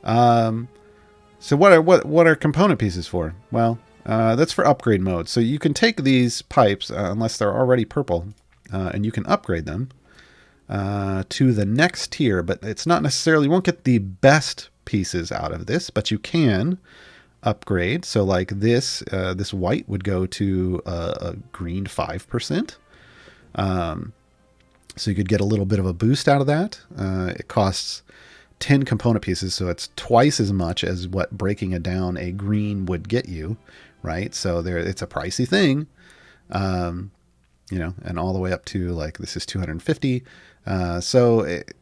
So what are component pieces for? Well, that's for upgrade mode. So you can take these pipes, unless they're already purple, and you can upgrade them to the next tier, but it's not necessarily, you won't get the best pieces out of this, but you can upgrade. So like this white would go to a green 5%. So you could get a little bit of a boost out of that. It costs 10 component pieces, so it's twice as much as what breaking it down a green would get you, right? So it's a pricey thing, and all the way up to like this is 250. So it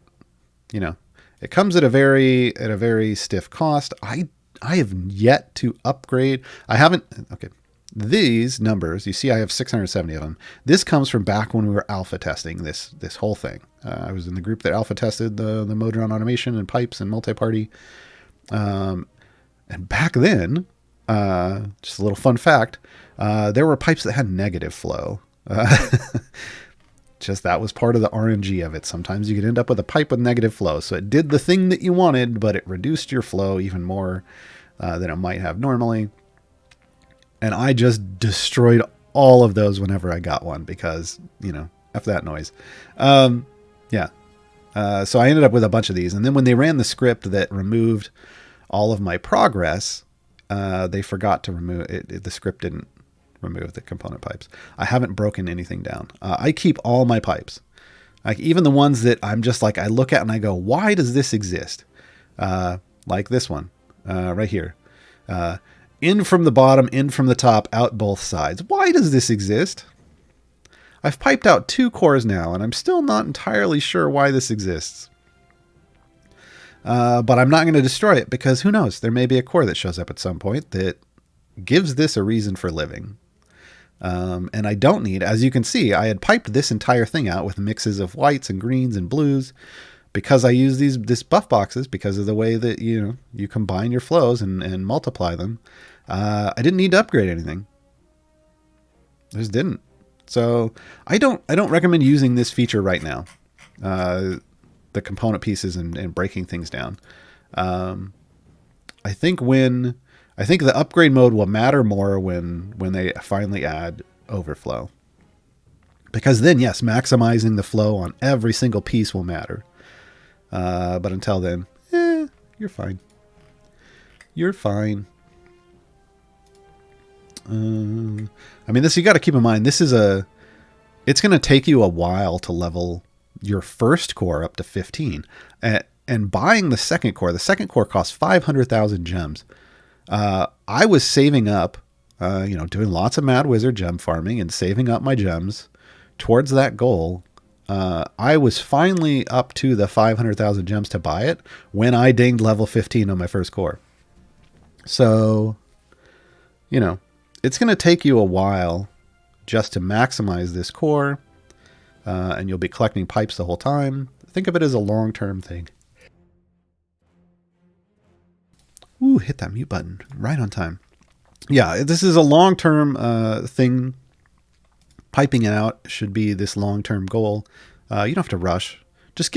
comes at a very stiff cost. I have yet to upgrade. I haven't. Okay. These numbers, you see I have 670 of them. This comes from back when we were alpha testing this whole thing. I was in the group that alpha tested the Modron automation and pipes and multi-party. And back then, just a little fun fact, there were pipes that had negative flow. Just that was part of the RNG of it. Sometimes you could end up with a pipe with negative flow. So it did the thing that you wanted, but it reduced your flow even more than it might have normally. And I just destroyed all of those whenever I got one because, F that noise. So I ended up with a bunch of these. And then when they ran the script that removed all of my progress, they forgot to remove it. The script didn't remove the component pipes. I haven't broken anything down. I keep all my pipes. Like even the ones that I'm just like, I look at and I go, why does this exist? Like this one right here. In from the bottom, in from the top, out both sides. Why does this exist? I've piped out 2 cores now, and I'm still not entirely sure why this exists. But I'm not going to destroy it, because who knows? There may be a core that shows up at some point that gives this a reason for living. And I don't need, as you can see, I had piped this entire thing out with mixes of whites and greens and blues, because I use this buff boxes, because of the way that you combine your flows and multiply them. I didn't need to upgrade anything. I just didn't. So I don't recommend using this feature right now. The component pieces and breaking things down. I think the upgrade mode will matter more when they finally add overflow. Because then, yes, maximizing the flow on every single piece will matter. But until then, you're fine. You're fine. This, you got to keep in mind, it's going to take you a while to level your first core up to 15. And buying the second core costs 500,000 gems. I was saving up, doing lots of Mad Wizard gem farming and saving up my gems towards that goal. I was finally up to the 500,000 gems to buy it when I dinged level 15 on my first core. So, it's going to take you a while just to maximize this core, and you'll be collecting pipes the whole time. Think of it as a long-term thing. Ooh, hit that mute button right on time. Yeah, this is a long-term thing. Piping it out should be this long-term goal. You don't have to rush. Just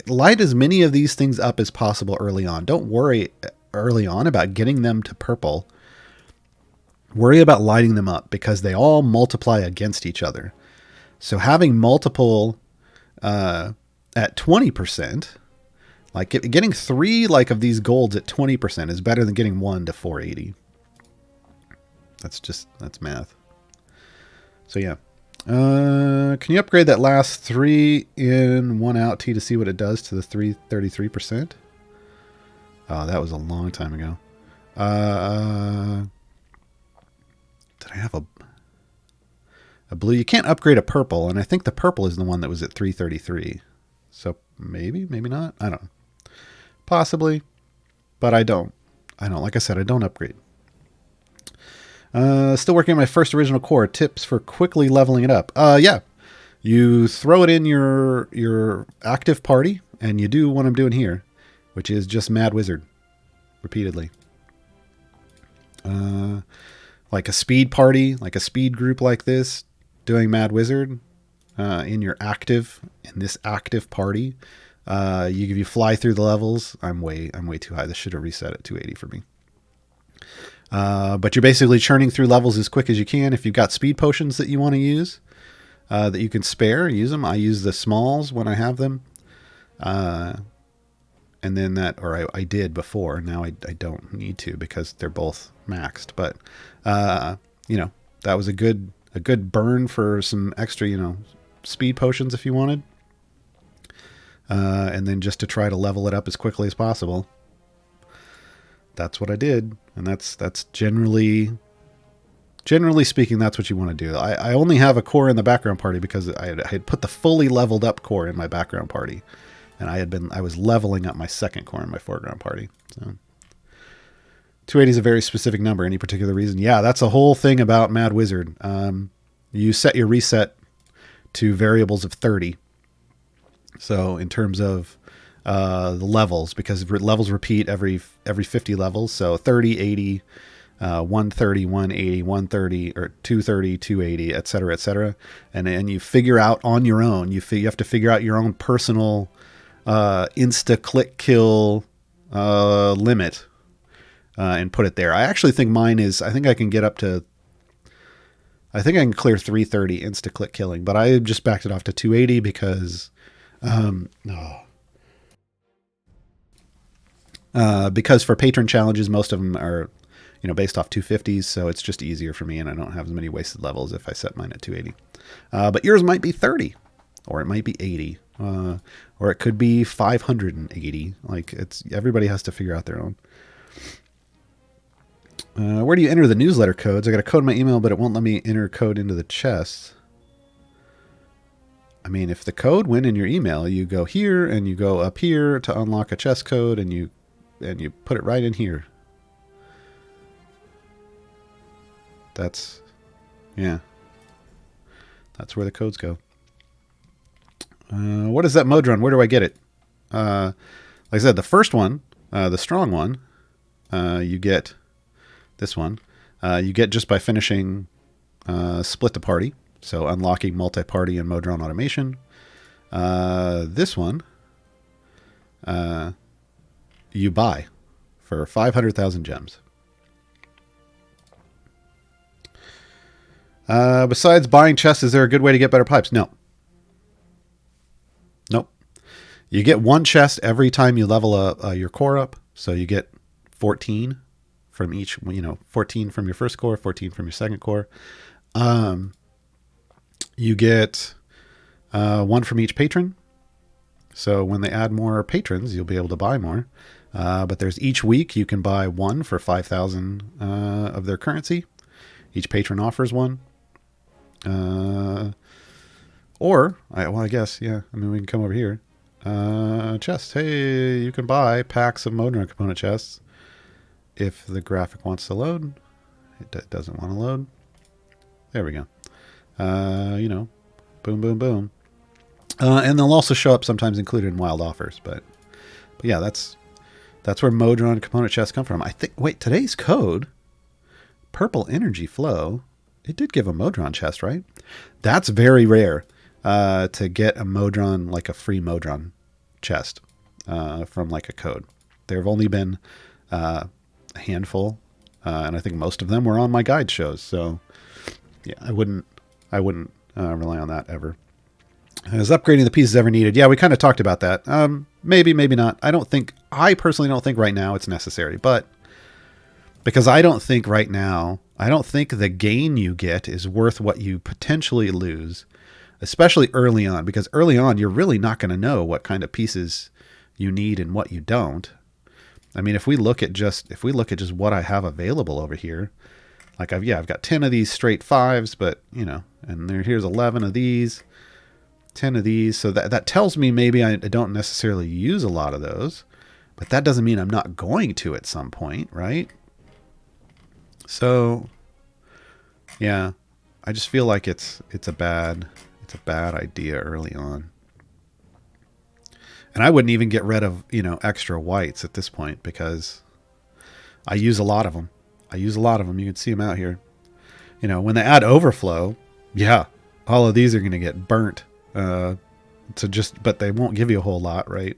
light as many of these things up as possible early on. Don't worry early on about getting them to purple. Worry about lighting them up, because they all multiply against each other. So having multiple at 20%, like getting 3 of these golds at 20% is better than getting 1 to 480. That's math. So yeah. Can you upgrade that last 3 in 1 out T to see what it does to the 33%? Oh, that was a long time ago. Did I have a blue? You can't upgrade a purple, and I think the purple is the one that was at 333. So maybe not. I don't know. Possibly, but I don't. Like I said, I don't upgrade. Still working on my first original core. Tips for quickly leveling it up. Yeah. You throw it in your active party, and you do what I'm doing here, which is just Mad Wizard repeatedly. Like a speed party, like a speed group like this, doing Mad Wizard in this active party. You fly through the levels. I'm way too high. This should have reset at 280 for me. But you're basically churning through levels as quick as you can. If you've got speed potions that you want to use, that you can spare, use them. I use the smalls when I have them. And then I did before. Now I don't need to, because they're both maxed. But, that was a good burn for some extra, speed potions if you wanted. And then just to try to level it up as quickly as possible. That's what I did. And that's generally speaking, that's what you want to do. I only have a core in the background party because I had put the fully leveled up core in my background party. And I was leveling up my second core in my foreground party. So 280 is a very specific number. Any particular reason? Yeah, that's the whole thing about Mad Wizard. You set your reset to variables of 30. So in terms of the levels, because levels repeat every 50 levels. So 30, 80, 130, 180, 130, or 230, 280, et cetera, et cetera. And you figure out on your own. You have to figure out your own personal insta click kill limit and put it there. I actually think mine is. I think I can get up to. I think I can clear 330 insta click killing, but I just backed it off to 280 because. Because for patron challenges, most of them are, based off 250s, so it's just easier for me, and I don't have as many wasted levels if I set mine at 280. But yours might be 30, or it might be 80, or it could be 580. Like everybody has to figure out their own. Where do you enter the newsletter codes? I got a code in my email, but it won't let me enter code into the chest. I mean, if the code went in your email, you go here and you go up here to unlock a chest code, and you put it right in here. That's where the codes go. What is that Modron? Where do I get it? Like I said, the first one, the strong one, you get this one. You get just by finishing Split the Party. So unlocking multi-party and Modron automation. This one, you buy for 500,000 gems. Besides buying chests, is there a good way to get better pipes? No. Nope. You get one chest every time you level your core up. So you get 14 from each, 14 from your first core, 14 from your second core. You get one from each patron. So when they add more patrons, you'll be able to buy more. But there's each week you can buy one for 5,000 of their currency. Each patron offers one. I guess, yeah. I mean, we can come over here. Chests. Hey, you can buy packs of Modron component chests if the graphic wants to load. It doesn't want to load. There we go. Boom, boom, boom. And they'll also show up sometimes included in wild offers. But yeah, that's where Modron component chests come from. I think, today's code, Purple Energy Flow, it did give a Modron chest, right? That's very rare to get a Modron, like a free Modron chest from like a code. There have only been a handful, and I think most of them were on my guide shows. So yeah, I wouldn't rely on that ever. Is upgrading the pieces ever needed? Yeah, we kind of talked about that. Maybe, maybe not. I personally don't think right now it's necessary, but because I don't think the gain you get is worth what you potentially lose, especially early on, because early on, you're really not going to know what kind of pieces you need and what you don't. I mean, if we look at just what I have available over here, like I've got 10 of these straight 5s, but and here's 11 of these, 10 of these. So that tells me maybe I don't necessarily use a lot of those, but that doesn't mean I'm not going to at some point, right? So yeah, I just feel like it's a bad idea early on. And I wouldn't even get rid of, extra whites at this point because I use a lot of them. You can see them out here. When they add overflow, yeah, all of these are going to get burnt. But they won't give you a whole lot, right?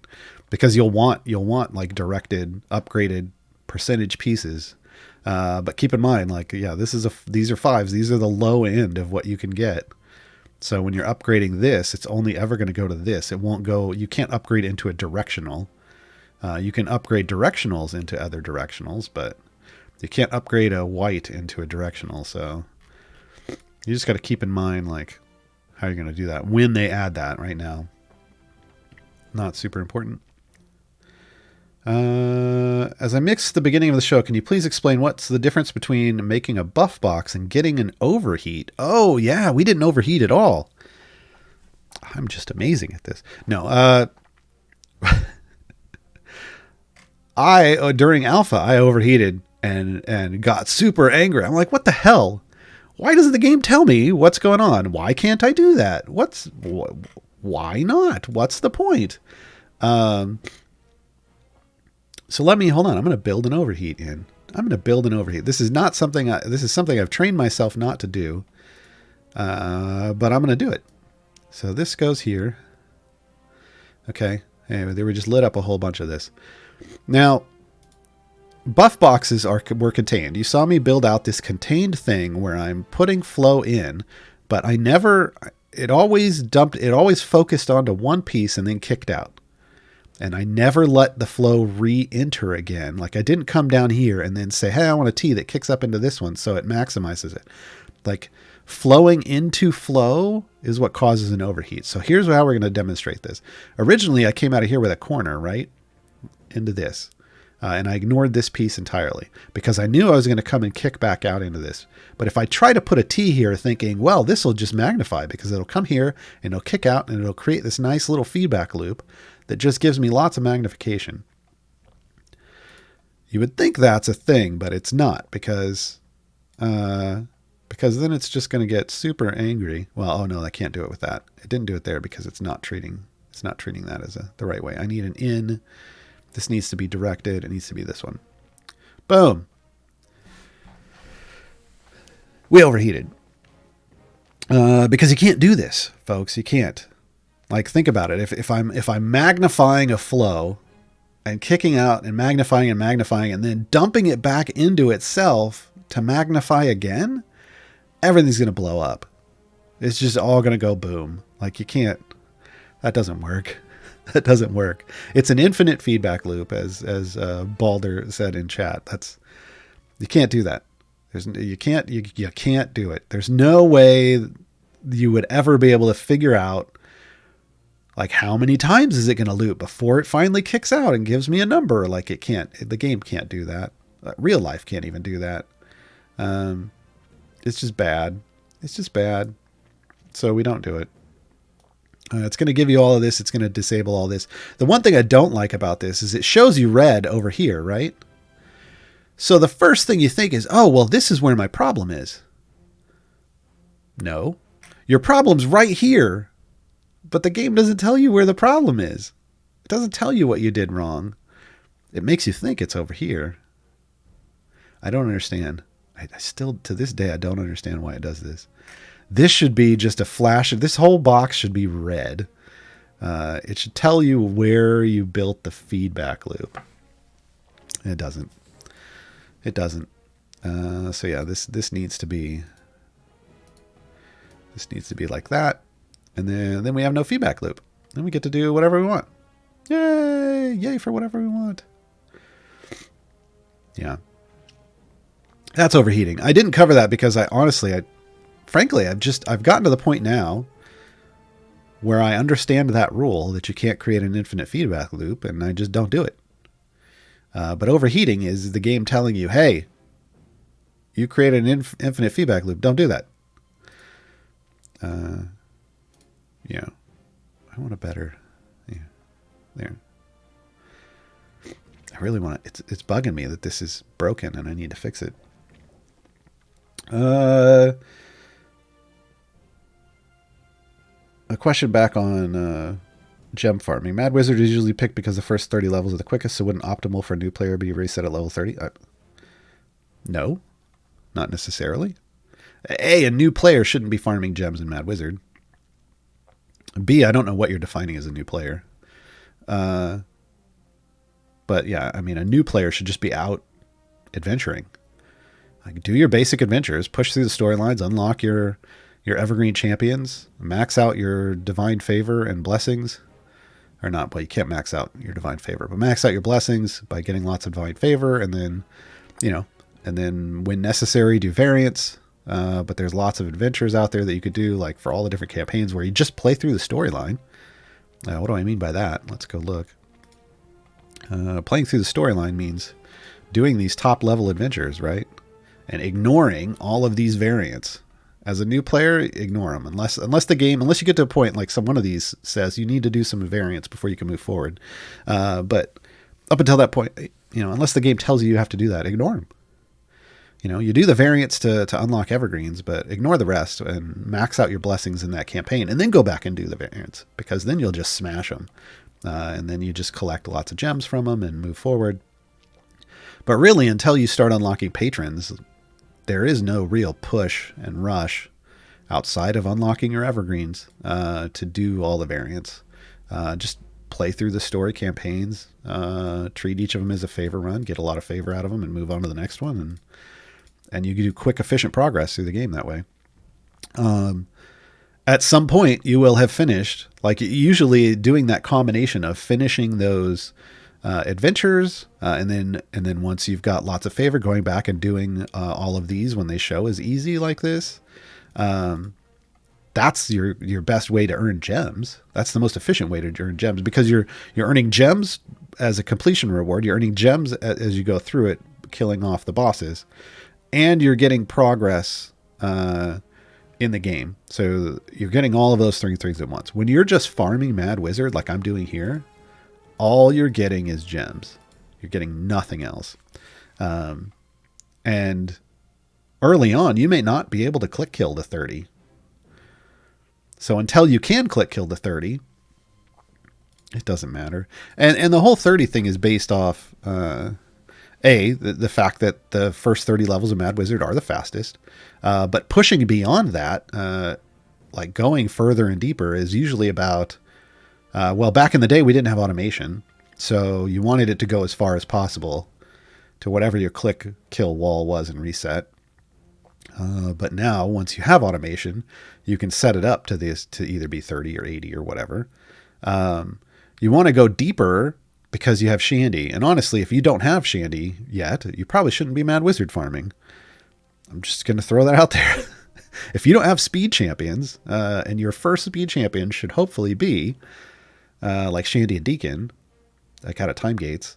Because you'll want like directed, upgraded percentage pieces. But keep in mind, like, yeah, these are 5s. These are the low end of what you can get. So when you're upgrading this, it's only ever going to go to this. It won't go. You can't upgrade into a directional. You can upgrade directionals into other directionals, but you can't upgrade a white into a directional. So you just got to keep in mind, like, how you're going to do that when they add that. Right now, not super important. As I mix the beginning of the show, can you please explain what's the difference between making a buff box and getting an overheat? Oh, yeah, we didn't overheat at all. I'm just amazing at this. No, during alpha, I overheated and got super angry. I'm like, what the hell? Why doesn't the game tell me what's going on? Why can't I do that? Why not? What's the point? So hold on. I'm going to build an overheat in. I'm going to build an overheat. This is not something, this is something I've trained myself not to do. But I'm going to do it. So this goes here. Okay. Anyway, they were just lit up a whole bunch of this. Now, buff boxes were contained. You saw me build out this contained thing where I'm putting flow in, but it always focused onto one piece and then kicked out. And I never let the flow re-enter again. Like I didn't come down here and then say, hey, I want a T that kicks up into this one so it maximizes it. Like flowing into flow is what causes an overheat. So here's how we're going to demonstrate this. Originally, I came out of here with a corner, right? Into this. And I ignored this piece entirely because I knew I was going to come and kick back out into this. But if I try to put a T here thinking, well, this will just magnify because it'll come here and it'll kick out and it'll create this nice little feedback loop that just gives me lots of magnification. You would think that's a thing, but it's not because then it's just going to get super angry. Well, oh no, I can't do it with that. It didn't do it there because it's not treating that as the right way. I need an in. This needs to be directed. It needs to be this one. Boom. We overheated. Because you can't do this, folks. You can't. Like, think about it. If I'm magnifying a flow and kicking out and magnifying and then dumping it back into itself to magnify again, everything's going to blow up. It's just all going to go boom. Like, you can't. That doesn't work. That doesn't work. It's an infinite feedback loop, as Balder said in chat. You can't do that. You can't do it. There's no way you would ever be able to figure out, like, how many times is it going to loop before it finally kicks out and gives me a number? Like, it can't. The game can't do that. Real life can't even do that. It's just bad. It's just bad. So we don't do it. It's going to give you all of this. It's going to disable all this. The one thing I don't like about this is it shows you red over here, right? So the first thing you think is, oh, well, this is where my problem is. No. Your problem's right here. But the game doesn't tell you where the problem is. It doesn't tell you what you did wrong. It makes you think it's over here. I don't understand. I still, to this day, I don't understand why it does this. This should be just a flash. This whole box should be red. It should tell you where you built the feedback loop. It doesn't. It doesn't. So yeah, this needs to be. This needs to be like that. And then we have no feedback loop. Then we get to do whatever we want. Yay! Yay for whatever we want. Yeah. That's overheating. I didn't cover that because frankly, I've gotten to the point now where I understand that rule that you can't create an infinite feedback loop, and I just don't do it. But overheating is the game telling you, hey, you created an infinite feedback loop. Don't do that. Yeah, I want a better. Yeah, there. I really want to. It's bugging me that this is broken and I need to fix it. A question back on gem farming. Mad Wizard is usually picked because the first 30 levels are the quickest, so wouldn't optimal for a new player be reset at level 30? No, not necessarily. A new player shouldn't be farming gems in Mad Wizard. B, I don't know what you're defining as a new player. But yeah, I mean, a new player should just be out adventuring. Like, do your basic adventures, push through the storylines, unlock your Evergreen champions, max out your divine favor and blessings. Or not, well, you can't max out your divine favor, but max out your blessings by getting lots of divine favor, and then, and then when necessary, do variants. but there's lots of adventures out there that you could do, like for all the different campaigns where you just play through the storyline. What do I mean by that? Let's go look. Playing through the storyline means doing these top level adventures, right? And ignoring all of these variants. As a new player, ignore them unless you get to a point like one of these says you need to do some variants before you can move forward. But up until that point, unless the game tells you have to do that, ignore them. You do the variants to unlock evergreens, but ignore the rest and max out your blessings in that campaign, and then go back and do the variants, because then you'll just smash them, and then you just collect lots of gems from them and move forward. But really, until you start unlocking patrons, there is no real push and rush outside of unlocking your evergreens to do all the variants. Just play through the story campaigns, treat each of them as a favor run, get a lot of favor out of them, and move on to the next one. And you can do quick, efficient progress through the game that way. At some point, you will have finished, like usually doing that combination of finishing those adventures, and then once you've got lots of favor, going back and doing all of these when they show as easy like this. That's your best way to earn gems. That's the most efficient way to earn gems, because you're earning gems as a completion reward. You're earning gems as you go through it, killing off the bosses, and you're getting progress in the game. So you're getting all of those three things at once. When you're just farming Mad Wizard like I'm doing here, all you're getting is gems. You're getting nothing else. And early on, you may not be able to click kill to 30. So until you can click kill to 30, it doesn't matter. And the whole 30 thing is based off, the fact that the first 30 levels of Mad Wizard are the fastest. But pushing beyond that, like going further and deeper, is usually about... back in the day, we didn't have automation, so you wanted it to go as far as possible to whatever your click kill wall was and reset. But now, once you have automation, you can set it up to either be 30 or 80 or whatever. You want to go deeper because you have Shandy. And honestly, if you don't have Shandy yet, you probably shouldn't be Mad Wizard farming. I'm just going to throw that out there. If you don't have speed champions, and your first speed champion should hopefully be like Shandy and Deacon, like out of Time Gates.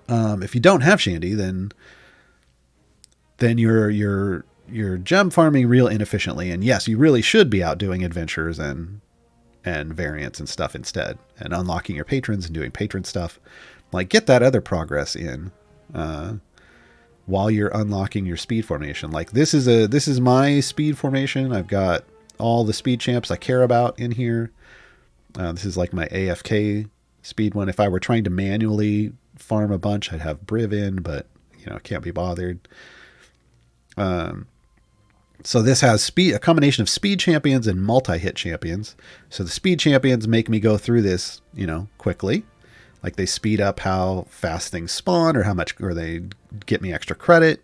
If you don't have Shandy, then you're gem farming real inefficiently. And yes, you really should be out doing adventures and variants and stuff instead, and unlocking your patrons and doing patron stuff. Like, get that other progress in while you're unlocking your speed formation. Like, this is my speed formation. I've got all the speed champs I care about in here. This is like my AFK speed one. If I were trying to manually farm a bunch, I'd have Briv in, but can't be bothered. So this has a combination of speed champions and multi-hit champions. So the speed champions make me go through this, quickly. Like, they speed up how fast things spawn, or they get me extra credit.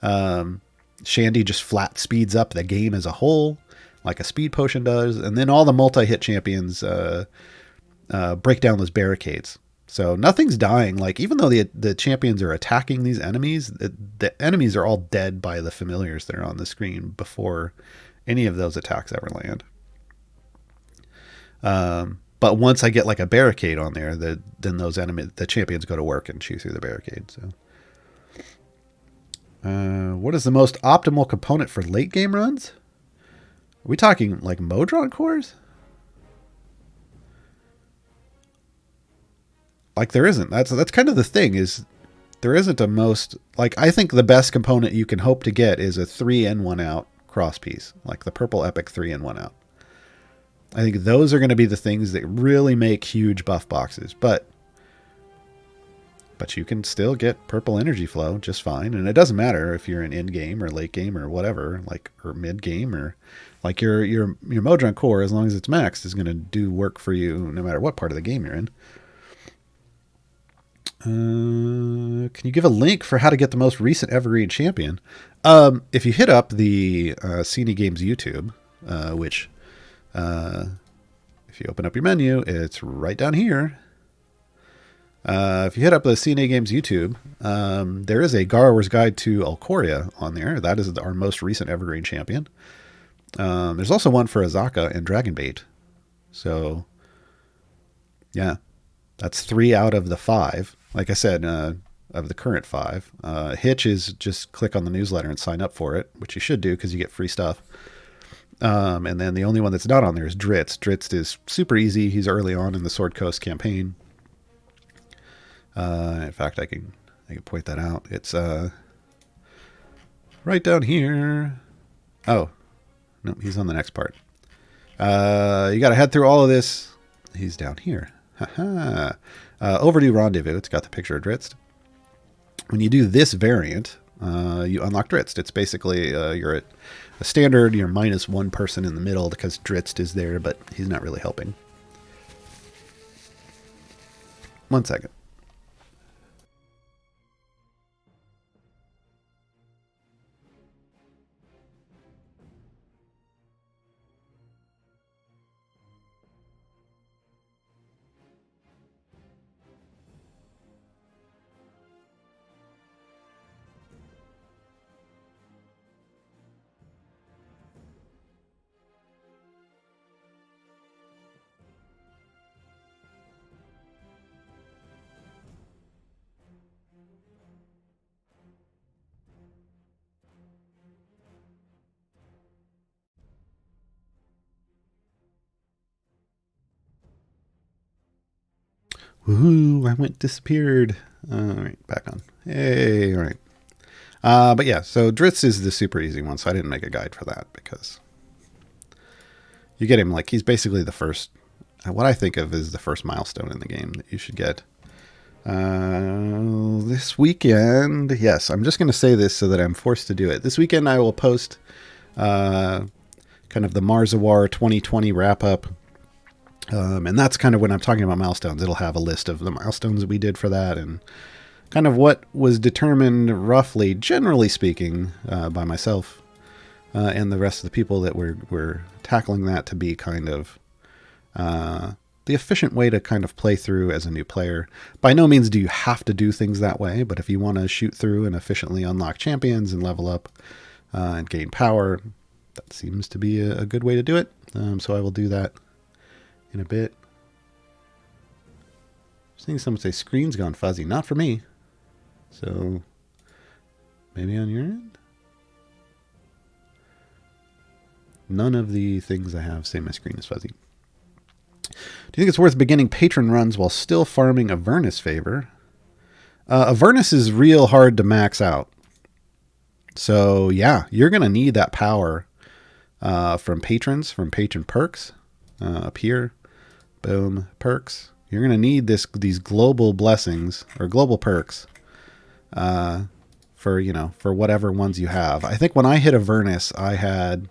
Shandy just flat speeds up the game as a whole, like a speed potion does. And then all the multi-hit champions break down those barricades. So nothing's dying. Like, even though the champions are attacking these enemies, the enemies are all dead by the familiars that are on the screen before any of those attacks ever land. But once I get like a barricade on there, then the champions go to work and chew through the barricade. So, what is the most optimal component for late game runs? Are we talking like Modron cores? Like, there isn't. That's kind of the thing, is there isn't a most... Like, I think the best component you can hope to get is a 3-in 1-out cross piece. Like the purple epic 3-in 1-out. I think those are going to be the things that really make huge buff boxes. But you can still get purple energy flow just fine. And it doesn't matter if you're in in-game or late game or whatever, like, or mid-game, or like your Modron core, as long as it's maxed, is going to do work for you no matter what part of the game you're in. Can you give a link for how to get the most recent Evergreen champion? If you hit up the CNE Games YouTube, which if you open up your menu, it's right down here. If you hit up the CNA Games YouTube, there is a Gaarawarr's Guide to Alcoria on there. That is our most recent Evergreen champion. There's also one for Azaka and Dragonbait. So, yeah, that's 3 out of the 5. Like I said, of the current 5. Hitch is just click on the newsletter and sign up for it, which you should do because you get free stuff. And then the only one that's not on there is Dritz. Dritz is super easy. He's early on in the Sword Coast campaign. In fact, I can point that out. It's right down here. Oh, no, he's on the next part. You got to head through all of this. He's down here. Overdue Rendezvous. It's got the picture of Dritz. When you do this variant, you unlock Dritz. It's basically you're at a standard. You're minus 1 person in the middle because Dritz is there, but he's not really helping. 1 second. Woohoo, I disappeared. All right, back on. Hey, all right. But yeah, so Dritz is the super easy one, so I didn't make a guide for that because you get him like he's basically the first, what I think of as the first milestone in the game that you should get. This weekend, yes, I'm just going to say this so that I'm forced to do it. This weekend I will post kind of the Gaarawarr 2020 wrap-up. And that's kind of when I'm talking about milestones. It'll have a list of the milestones that we did for that and kind of what was determined roughly, generally speaking, by myself and the rest of the people that were tackling that to be kind of the efficient way to kind of play through as a new player. By no means do you have to do things that way, but if you want to shoot through and efficiently unlock champions and level up and gain power, that seems to be a good way to do it. So I will do that in a bit. Seeing someone say screen's gone fuzzy. Not for me. So maybe on your end? None of the things I have say my screen is fuzzy. Do you think it's worth beginning patron runs while still farming Avernus favor? Avernus is real hard to max out. So yeah, you're going to need that power from patrons, from patron perks. Up here, boom, perks. You're going to need these global blessings or global perks for whatever ones you have. I think when I hit Avernus, I had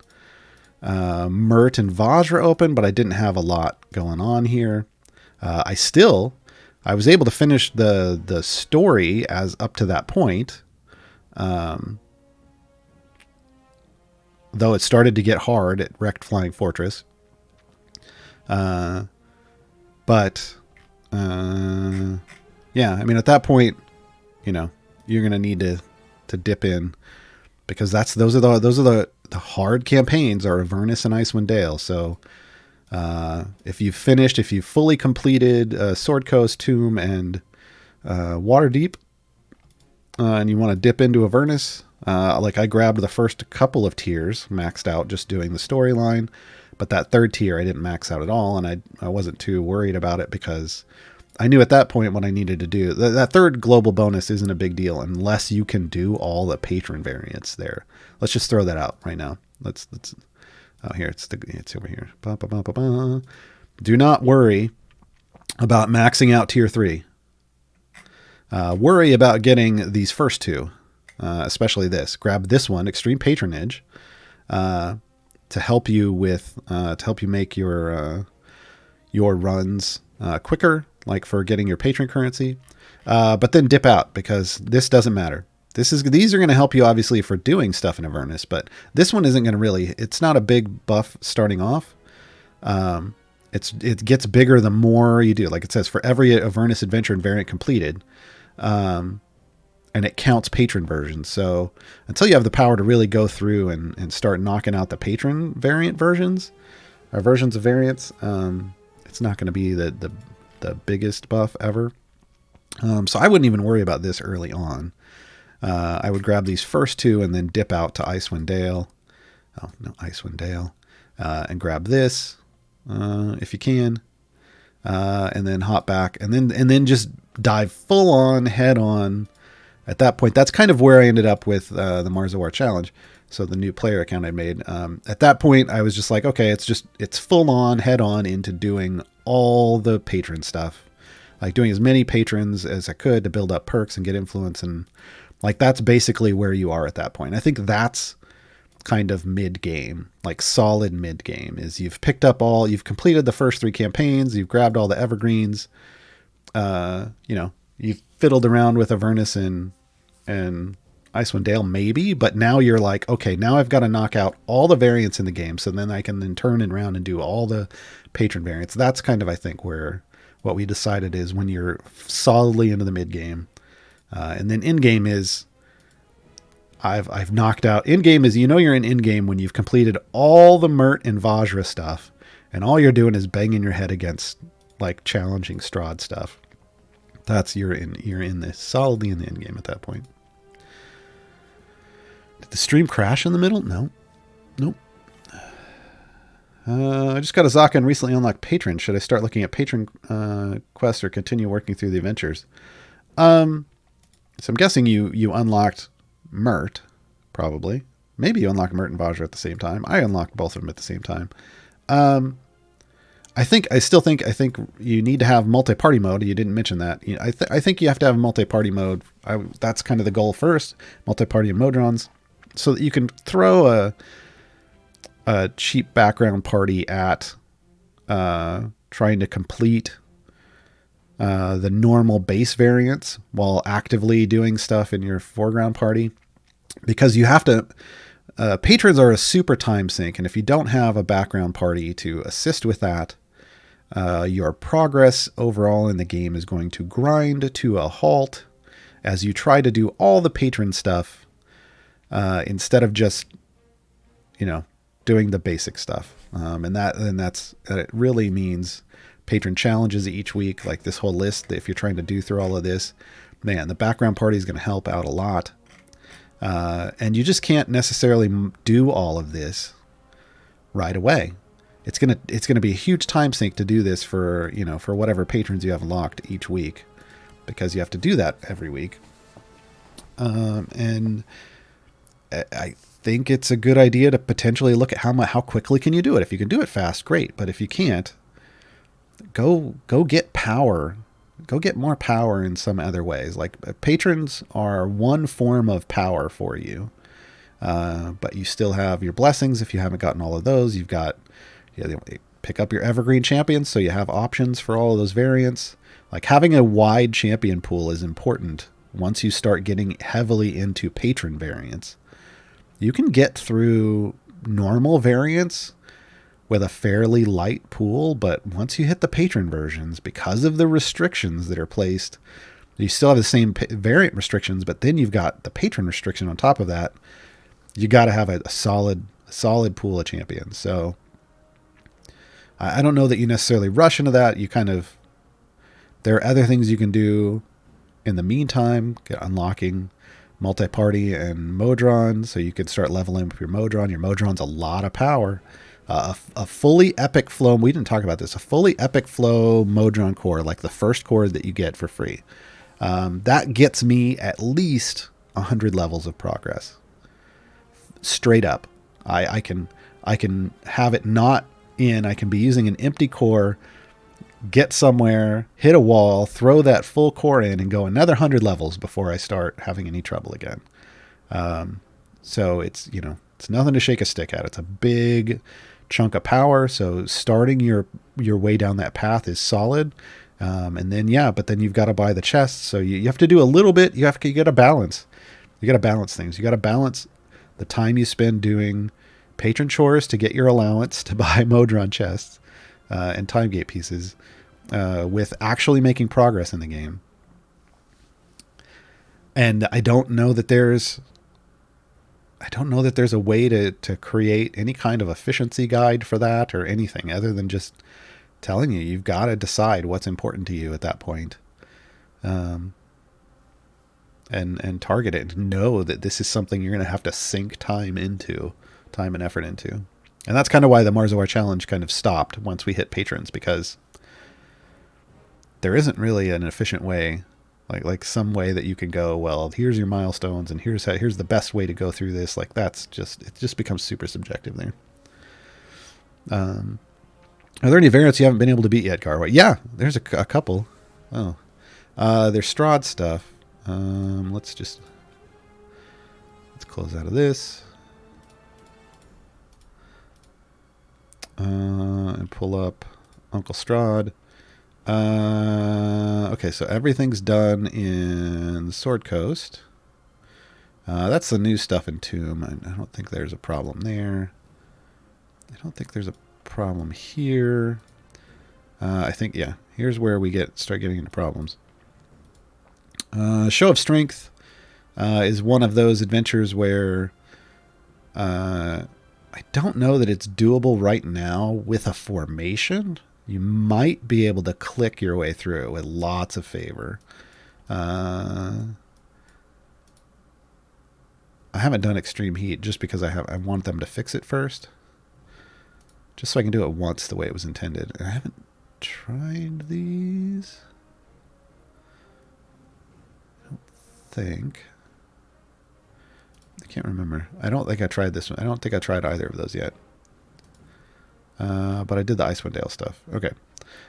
Mert and Vajra open, but I didn't have a lot going on here. I was able to finish the story as up to that point, though it started to get hard at Wrecked Flying Fortress. Yeah, I mean, at that point, you're going to need to dip in because those are the hard campaigns are Avernus and Icewind Dale. So, if you've fully completed Sword Coast, Tomb, and Waterdeep, and you want to dip into Avernus, like I grabbed the first couple of tiers, maxed out just doing the storyline. But that third tier I didn't max out at all, and I wasn't too worried about it because I knew at that point what I needed to do. That third global bonus isn't a big deal unless you can do all the patron variants there. Let's just throw that out right now. Let's oh, here it's over here. Ba, ba, ba, ba, ba. Do not worry about maxing out tier 3. Worry about getting these first two, especially this. Grab this one, Extreme Patronage. To help you make your runs quicker, like for getting your patron currency, but then dip out because this doesn't matter. These are going to help you obviously for doing stuff in Avernus, but this one isn't going to really. It's not a big buff starting off. It gets bigger the more you do. Like it says, for every Avernus adventure and variant completed, and it counts patron versions. So until you have the power to really go through and start knocking out the patron variant versions, or versions of variants, it's not going to be the biggest buff ever. So I wouldn't even worry about this early on. I would grab these first two and then dip out to Icewind Dale. Oh, no, Icewind Dale. And grab this. If you can, and then hop back, and then just dive full on, head on. At that point, that's kind of where I ended up with the Marzowar challenge. So the new player account I made. At that point, I was just like, okay, it's full on, head on into doing all the patron stuff, like doing as many patrons as I could to build up perks and get influence, and like that's basically where you are at that point. I think that's kind of mid-game, like solid mid-game, is you've completed the first 3 campaigns, you've grabbed all the evergreens, you've fiddled around with Avernus and Icewind Dale maybe, but now you're like, okay, now I've got to knock out all the variants in the game, so then I can then turn around and do all the patron variants. That's kind of, I think, where what we decided is when you're solidly into the mid-game, and then in-game is I've knocked out. In-game is, you're in in-game when you've completed all the Mert and Vajra stuff, and all you're doing is banging your head against like challenging Strahd stuff. You're in this solidly in the in-game at that point. Did the stream crash in the middle? No. Nope. I just got a Zaka and recently unlocked Patron. Should I start looking at Patron quests or continue working through the adventures? So I'm guessing you unlocked Mert, probably. Maybe you unlocked Mert and Vajra at the same time. I unlocked both of them at the same time. I think you need to have multi-party mode. You didn't mention that. I think you have to have multi-party mode. That's kind of the goal first. Multi-party and Modrons, so that you can throw a cheap background party at trying to complete the normal base variants while actively doing stuff in your foreground party, because you have to. Patrons are a super time sink, and if you don't have a background party to assist with that, your progress overall in the game is going to grind to a halt as you try to do all the patron stuff instead of just, doing the basic stuff. It really means patron challenges each week, like this whole list. If you're trying to do through all of this, man, the background party is going to help out a lot. And you just can't necessarily do all of this right away. It's gonna be a huge time sink to do this for whatever patrons you have locked each week, because you have to do that every week. And I think it's a good idea to potentially look at how quickly can you do it. If you can do it fast, great. But if you can't, go get power. Go get more power in some other ways. Like patrons are one form of power for you, but you still have your blessings. If you haven't gotten all of those, you've got pick up your Evergreen champions, so you have options for all of those variants. Like having a wide champion pool is important. Once you start getting heavily into patron variants, you can get through normal variants with a fairly light pool, but once you hit the patron versions, because of the restrictions that are placed, you still have the same variant restrictions, but then you've got the patron restriction on top of that. You got to have a solid pool of champions. So I don't know that you necessarily rush into that. There are other things you can do in the meantime, unlocking multi-party and Modron, so you could start leveling up your Modron. Your Modron's a lot of power. A fully epic flow, we didn't talk about this, a fully epic flow Modron core, like the first core that you get for free. That gets me at least 100 levels of progress. Straight up. I can have it not in, I can be using an empty core, get somewhere, hit a wall, throw that full core in, and go another 100 levels before I start having any trouble again. So it's nothing to shake a stick at. It's a big chunk of power, so starting your way down that path is solid. And then but then you've got to buy the chests, so you have to do a little bit. You got to balance things. You got to balance the time you spend doing patron chores to get your allowance to buy Modron chests, and time gate pieces with actually making progress in the game. And I don't know that there's a way to create any kind of efficiency guide for that or anything other than just telling you you've got to decide what's important to you at that point. And target it and know that this is something you're going to have to sink time and effort into. And that's kind of why the Gaarawarr challenge kind of stopped once we hit patrons, because there isn't really an efficient way, like some way that you can go, well, here's your milestones and here's the best way to go through this. Like it just becomes super subjective there. Are there any variants you haven't been able to beat yet, Gaarawarr? Yeah, there's a couple. Oh, there's Strahd stuff. Let's close out of this. And pull up Uncle Strahd. Okay, so everything's done in Sword Coast. That's the new stuff in Tomb. I don't think there's a problem there. I don't think there's a problem here. I think, yeah, here's where we start getting into problems. Show of Strength is one of those adventures where I don't know that it's doable right now with a formation. You might be able to click your way through it with lots of favor. I haven't done Extreme Heat just because I want them to fix it first, just so I can do it once the way it was intended. I haven't tried these. I don't think. I can't remember. I don't think I tried this one. I don't think I tried either of those yet. But I did the Icewind Dale stuff. Okay.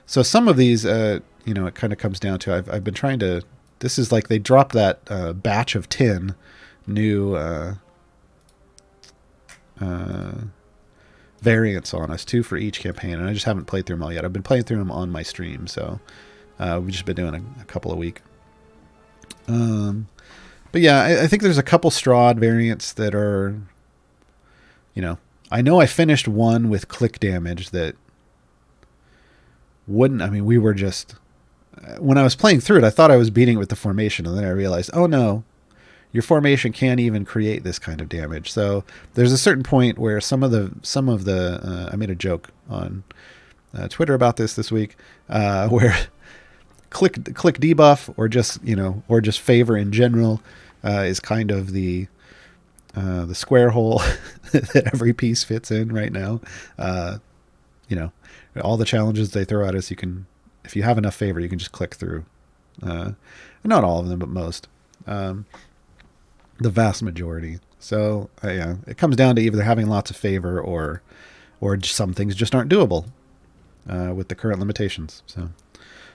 So some of these, it kind of comes down to, I've been trying to, this is like they dropped that batch of 10 new variants on us, 2 for each campaign, and I just haven't played through them all yet. I've been playing through them on my stream, so we've just been doing a couple a week. But yeah, I think there's a couple Strahd variants that are, I know I finished one with click damage that we were just, when I was playing through it, I thought I was beating it with the formation, and then I realized, oh no, your formation can't even create this kind of damage. So there's a certain point where some of the I made a joke on Twitter about this week, where click debuff or just favor in general is kind of the square hole that every piece fits in right now. All the challenges they throw at us, you can, if you have enough favor, you can just click through. Not all of them, but most. The vast majority. So yeah, it comes down to either having lots of favor or some things just aren't doable with the current limitations. So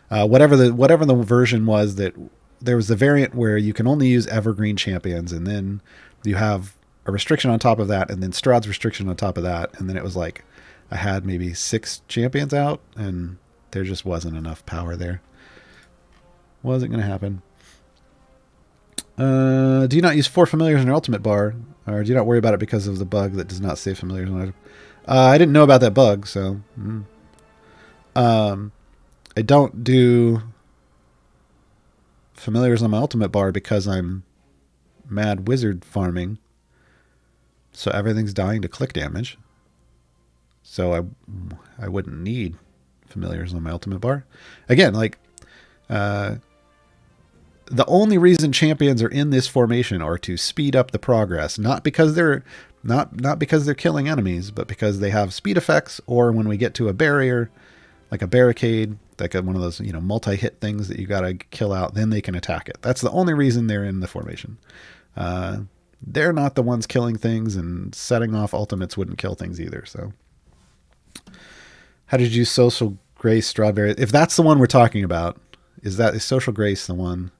whatever the version was, that there was the variant where you can only use Evergreen champions, and then you have a restriction on top of that, and then Strahd's restriction on top of that, and then it was like I had maybe 6 champions out, and there just wasn't enough power there. Wasn't going to happen. Do you not use 4 familiars in your ultimate bar, or do you not worry about it because of the bug that does not save familiars on it? I didn't know about that bug, so I don't do familiars on my ultimate bar because I'm mad wizard farming, so everything's dying to click damage. So I wouldn't need familiars on my ultimate bar. Again, the only reason champions are in this formation are to speed up the progress, not because they're killing enemies, but because they have speed effects, or when we get to a barrier, like a barricade, like one of those multi-hit things that you got to kill out, then they can attack it. That's the only reason they're in the formation. They're not the ones killing things, and setting off ultimates wouldn't kill things either. So, how did you use Social Grace Strawberry? If that's the one we're talking about, is Social Grace the one?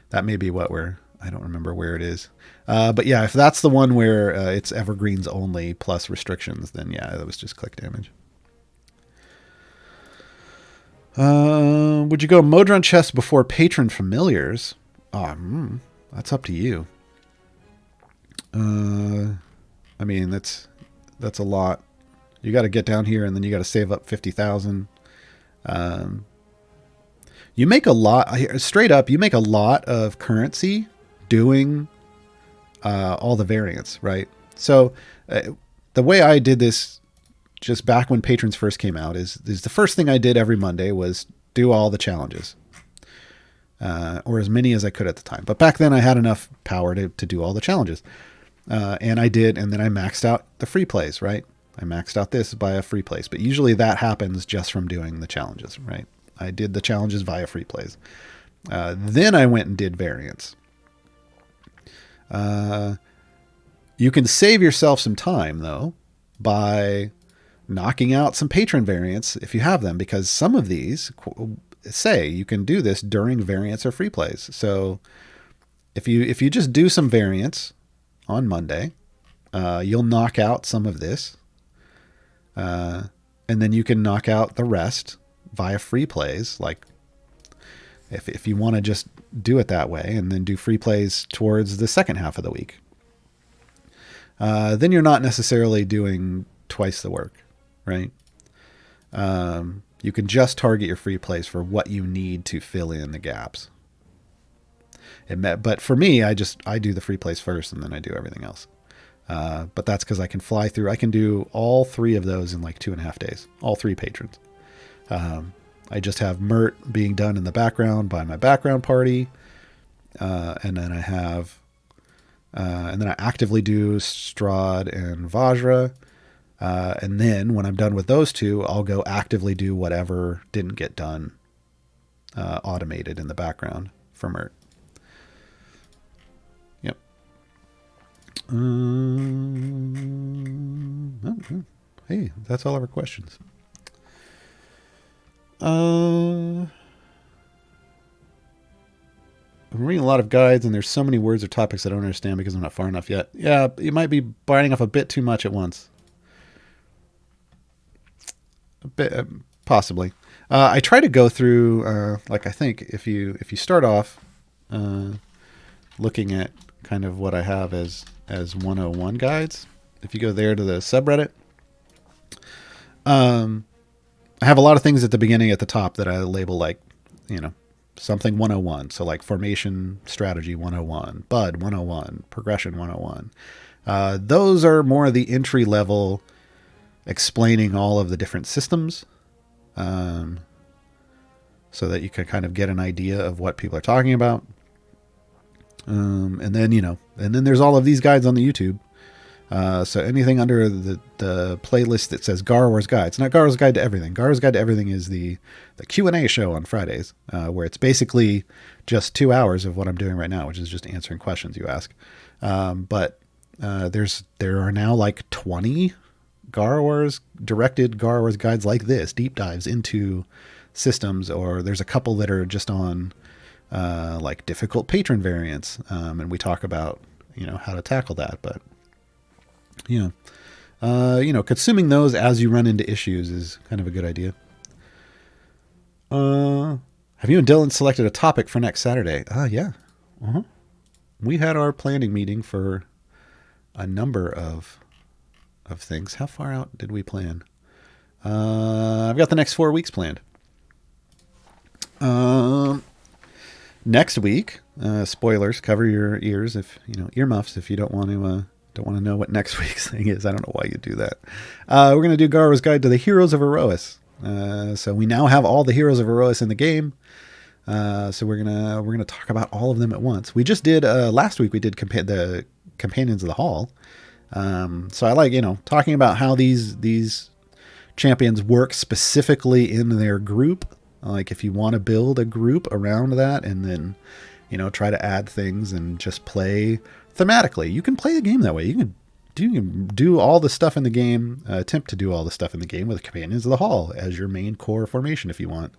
That may be what I don't remember where it is. But yeah, if that's the one where it's evergreens only plus restrictions, then yeah, that was just click damage. Would you go Modron chest before Patron familiars? That's up to you. I mean, that's a lot. You got to get down here, and then you got to save up 50,000. You make a lot, straight up, you make a lot of currency doing all the variants, right? So the way I did this just back when patrons first came out is the first thing I did every Monday was do all the challenges. Or as many as I could at the time. But back then I had enough power to do all the challenges. And I did, and then I maxed out the free plays, right? I maxed out this by a free plays. But usually that happens just from doing the challenges, right? I did the challenges via free plays. Then I went and did variants. You can save yourself some time, though, by knocking out some patron variants if you have them, because some of these say you can do this during variants or free plays. So if you just do some variants on Monday, you'll knock out some of this, and then you can knock out the rest via free plays. Like if you want to just do it that way and then do free plays towards the second half of the week, then you're not necessarily doing twice the work, right? You can just target your free plays for what you need to fill in the gaps. But for me, I do the free plays first and then I do everything else. But that's because I can fly through. I can do all 3 of those in like 2.5 days. All 3 patrons. I just have Mert being done in the background by my background party, and then I actively do Strahd and Vajra, and then when I'm done with those 2, I'll go actively do whatever didn't get done, automated in the background for Mert. Yep. Hey, that's all of our questions. I'm reading a lot of guides, and there's so many words or topics I don't understand because I'm not far enough yet. Yeah, you might be biting off a bit too much at once. A bit, possibly. I try to go through, like I think if you start off looking at kind of what I have as 101 guides, if you go there to the subreddit, I have a lot of things at the beginning at the top that I label like, something 101. So like formation strategy 101, bud 101, progression 101. Those are more of the entry level, explaining all of the different systems, so that you can kind of get an idea of what people are talking about. And then there's all of these guides on the YouTube. So anything under the playlist that says Gaarawarr's Guide. It's not Gaarawarr's Guide to Everything. Gaarawarr's Guide to Everything is the Q&A show on Fridays, where it's basically just 2 hours of what I'm doing right now, which is just answering questions you ask. But there are now like 20 directed Gaarawarr's Guides like this, deep dives into systems, or there's a couple that are just on like difficult patron variants, and we talk about how to tackle that. But consuming those as you run into issues is kind of a good idea. Have you and Dylan selected a topic for next Saturday? Yeah. Uh-huh. We had our planning meeting for a number of things. How far out did we plan? I've got the next 4 weeks planned. Next week, spoilers, cover your ears earmuffs if you don't want to know what next week's thing is. I don't know why you do that. We're going to do Gaarawarr's Guide to the Heroes of Erois. So we now have all the Heroes of Erois in the game. So we're gonna talk about all of them at once. We just did last week. We did the Companions of the Hall. So I like talking about how these champions work specifically in their group. Like if you want to build a group around that, and then try to add things and just play thematically. You can play the game that way. You can do all the stuff in the game, attempt to do all the stuff in the game with Companions of the Hall as your main core formation if you want.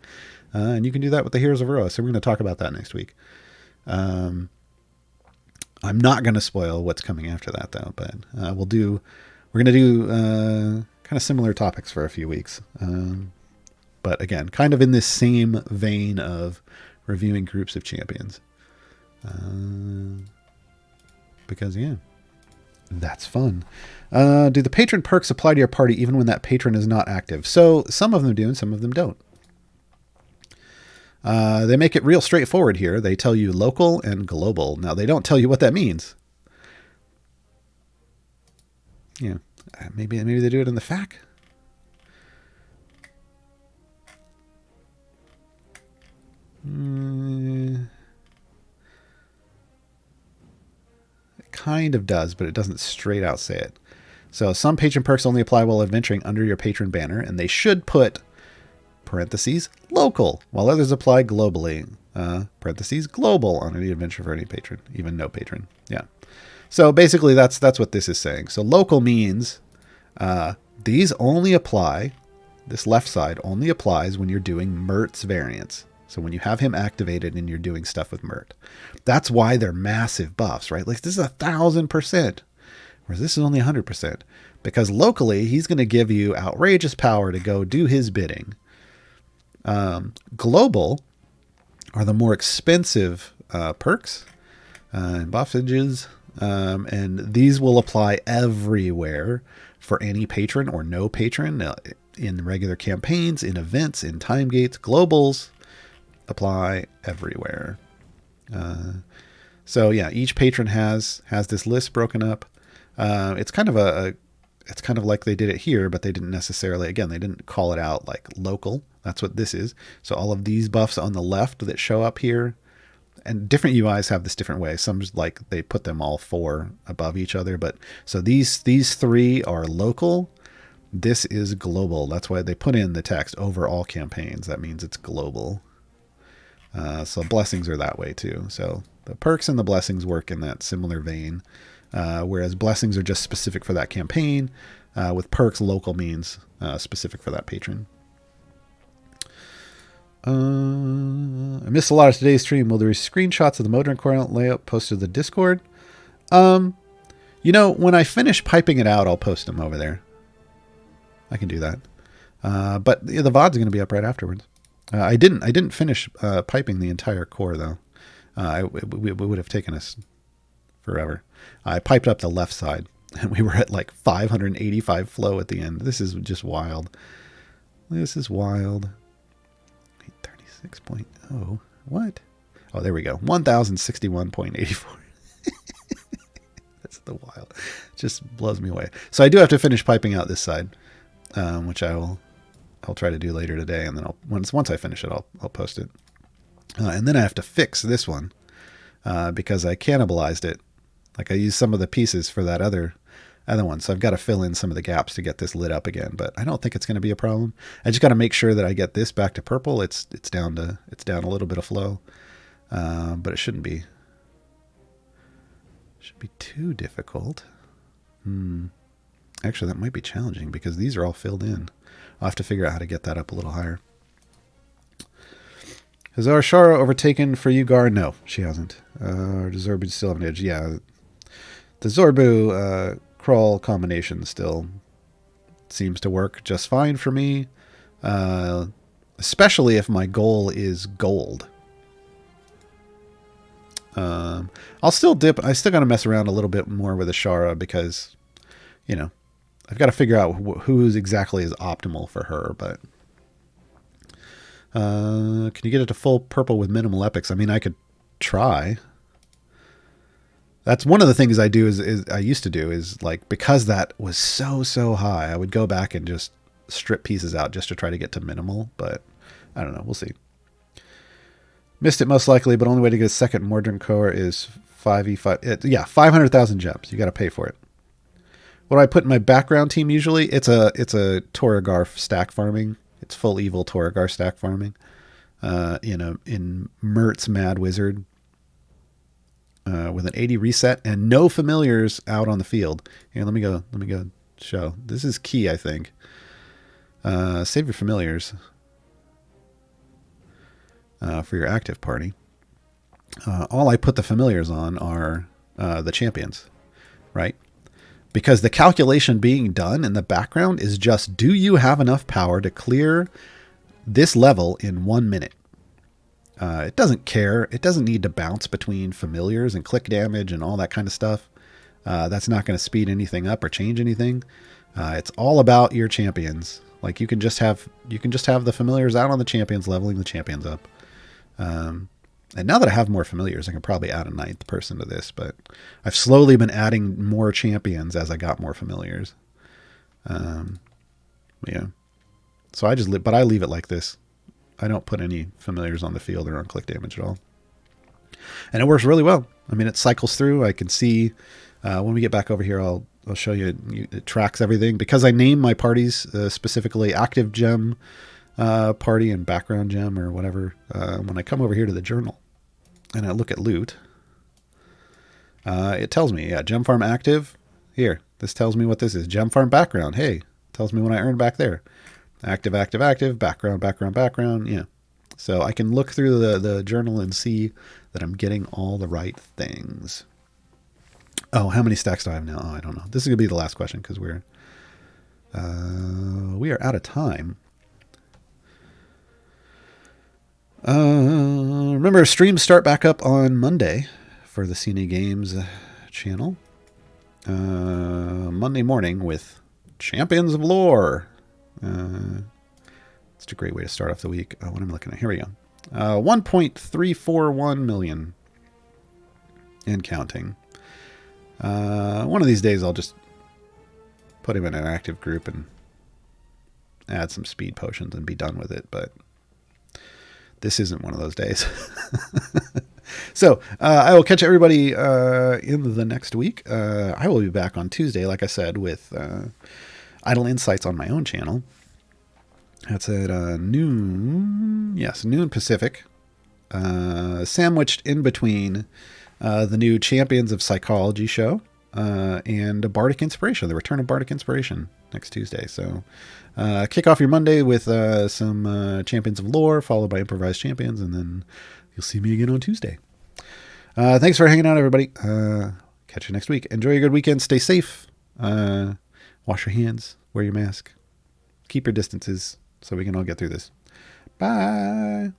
And you can do that with the Heroes of Erois. So we're going to talk about that next week. I'm not going to spoil what's coming after that though, but we're going to do kind of similar topics for a few weeks. But again, kind of in this same vein of reviewing groups of champions. Because That's fun. Do the patron perks apply to your party even when that patron is not active? So some of them do and some of them don't. They make it real straightforward here. They tell you local and global. Now, they don't tell you what that means. Yeah, maybe they do it in the FAQ. It kind of does, but it doesn't straight out say it. So some patron perks only apply while adventuring under your patron banner, and they should put parentheses local, while others apply globally. Parentheses global on any adventure for any patron, even no patron. Yeah. So basically, that's what this is saying. So local means these only apply. This left side only applies when you're doing Murt's variants. So when you have him activated and you're doing stuff with Murt, that's why they're massive buffs, right? Like this is 1,000%, whereas this is only 100%. Because locally, he's going to give you outrageous power to go do his bidding. Global are the more expensive perks and buffages, and these will apply everywhere for any patron or no patron in regular campaigns, in events, in time gates. Globals apply everywhere. So yeah, each patron has this list broken up. It's kind of like they did it here, but they didn't necessarily, again, they didn't call it out like local. That's what this is. So all of these buffs on the left that show up here, and different UIs have this different way. Some like they put them all 4 above each other, but so these 3 are local. This is global. That's why they put in the text over all campaigns. That means it's global. So blessings are that way too. So the perks and the blessings work in that similar vein. Whereas blessings are just specific for that campaign. With perks, local means specific for that patron. I missed a lot of today's stream. Will there be screenshots of the Modron core layout posted to the Discord? When I finish piping it out, I'll post them over there. I can do that. But the VOD's going to be up right afterwards. I didn't finish piping the entire core though. It would have taken us forever. I piped up the left side, and we were at like 585 flow at the end. This is just wild. This is wild. 36.0. What? Oh, there we go. 1061.84. That's the wild. It just blows me away. So I do have to finish piping out this side, which I'll try to do later today, and then once I finish it, I'll post it. And then I have to fix this one because I cannibalized it. Like I used some of the pieces for that other one, so I've got to fill in some of the gaps to get this lit up again. But I don't think it's going to be a problem. I just got to make sure that I get this back to purple. It's down a little bit of flow, but it shouldn't be too difficult. Actually, that might be challenging because these are all filled in. I'll have to figure out how to get that up a little higher. Has our Shara overtaken for you, Gar? No, she hasn't. Or does Zorbu still have an edge? Yeah. The Zorbu crawl combination still seems to work just fine for me. Especially if my goal is gold. I'll still dip. I still got to mess around a little bit more with the Shara because, I've got to figure out who's exactly is optimal for her, but can you get it to full purple with minimal epics? I mean, I could try. That's one of the things I do is I used to do is like, because that was so high, I would go back and just strip pieces out just to try to get to minimal, but I don't know. We'll see. Missed it most likely, but only way to get a second Modron core is 5e5. 500,000 gems. You got to pay for it. What do I put in my background team usually? It's a Torragar stack farming. It's full evil Torragar stack farming. In Murt's Mad Wizard. With an 80 reset and no familiars out on the field. Here, let me go show. This is key, I think. Save your familiars for your active party. All I put the familiars on are the champions, right? Because the calculation being done in the background is just, do you have enough power to clear this level in 1 minute? It doesn't care. It doesn't need to bounce between familiars and click damage and all that kind of stuff. That's not going to speed anything up or change anything. It's all about your champions. Like you can just have the familiars out on the champions, leveling the champions up. And now that I have more familiars, I can probably add a 9th person to this. But I've slowly been adding more champions as I got more familiars. Yeah. So I leave it like this. I don't put any familiars on the field or on click damage at all. And it works really well. I mean, it cycles through. I can see when we get back over here, I'll show you. It tracks everything because I name my parties specifically active gem party and background gem or whatever. When I come over here to the journal and I look at loot, it tells me, yeah, gem farm active. Here, this tells me what this is. Gem farm background. Hey, tells me when I earn back there. Active, active, active, background, background, background. Yeah. So I can look through the journal and see that I'm getting all the right things. Oh, how many stacks do I have now? Oh, I don't know. This is going to be the last question because we are out of time. Remember, streams start back up on Monday for the CNE Games channel. Monday morning with Champions of Lore. It's a great way to start off the week. What I'm looking at. Here we go. 1.341 million and counting. One of these days I'll just put him in an active group and add some speed potions and be done with it. But this isn't one of those days. So I will catch everybody in the next week. I will be back on Tuesday, like I said, with Idle Insights on my own channel. That's at noon. Yes, noon Pacific. Sandwiched in between the new Champions of Psychology show and a Bardic Inspiration, the return of Bardic Inspiration next Tuesday. So kick off your Monday with some Champions of Lore, followed by Improvised Champions, and then you'll see me again on Tuesday. Thanks for hanging out, everybody. Catch you next week. Enjoy your good weekend. Stay safe. Wash your hands. Wear your mask. Keep your distances so we can all get through this. Bye.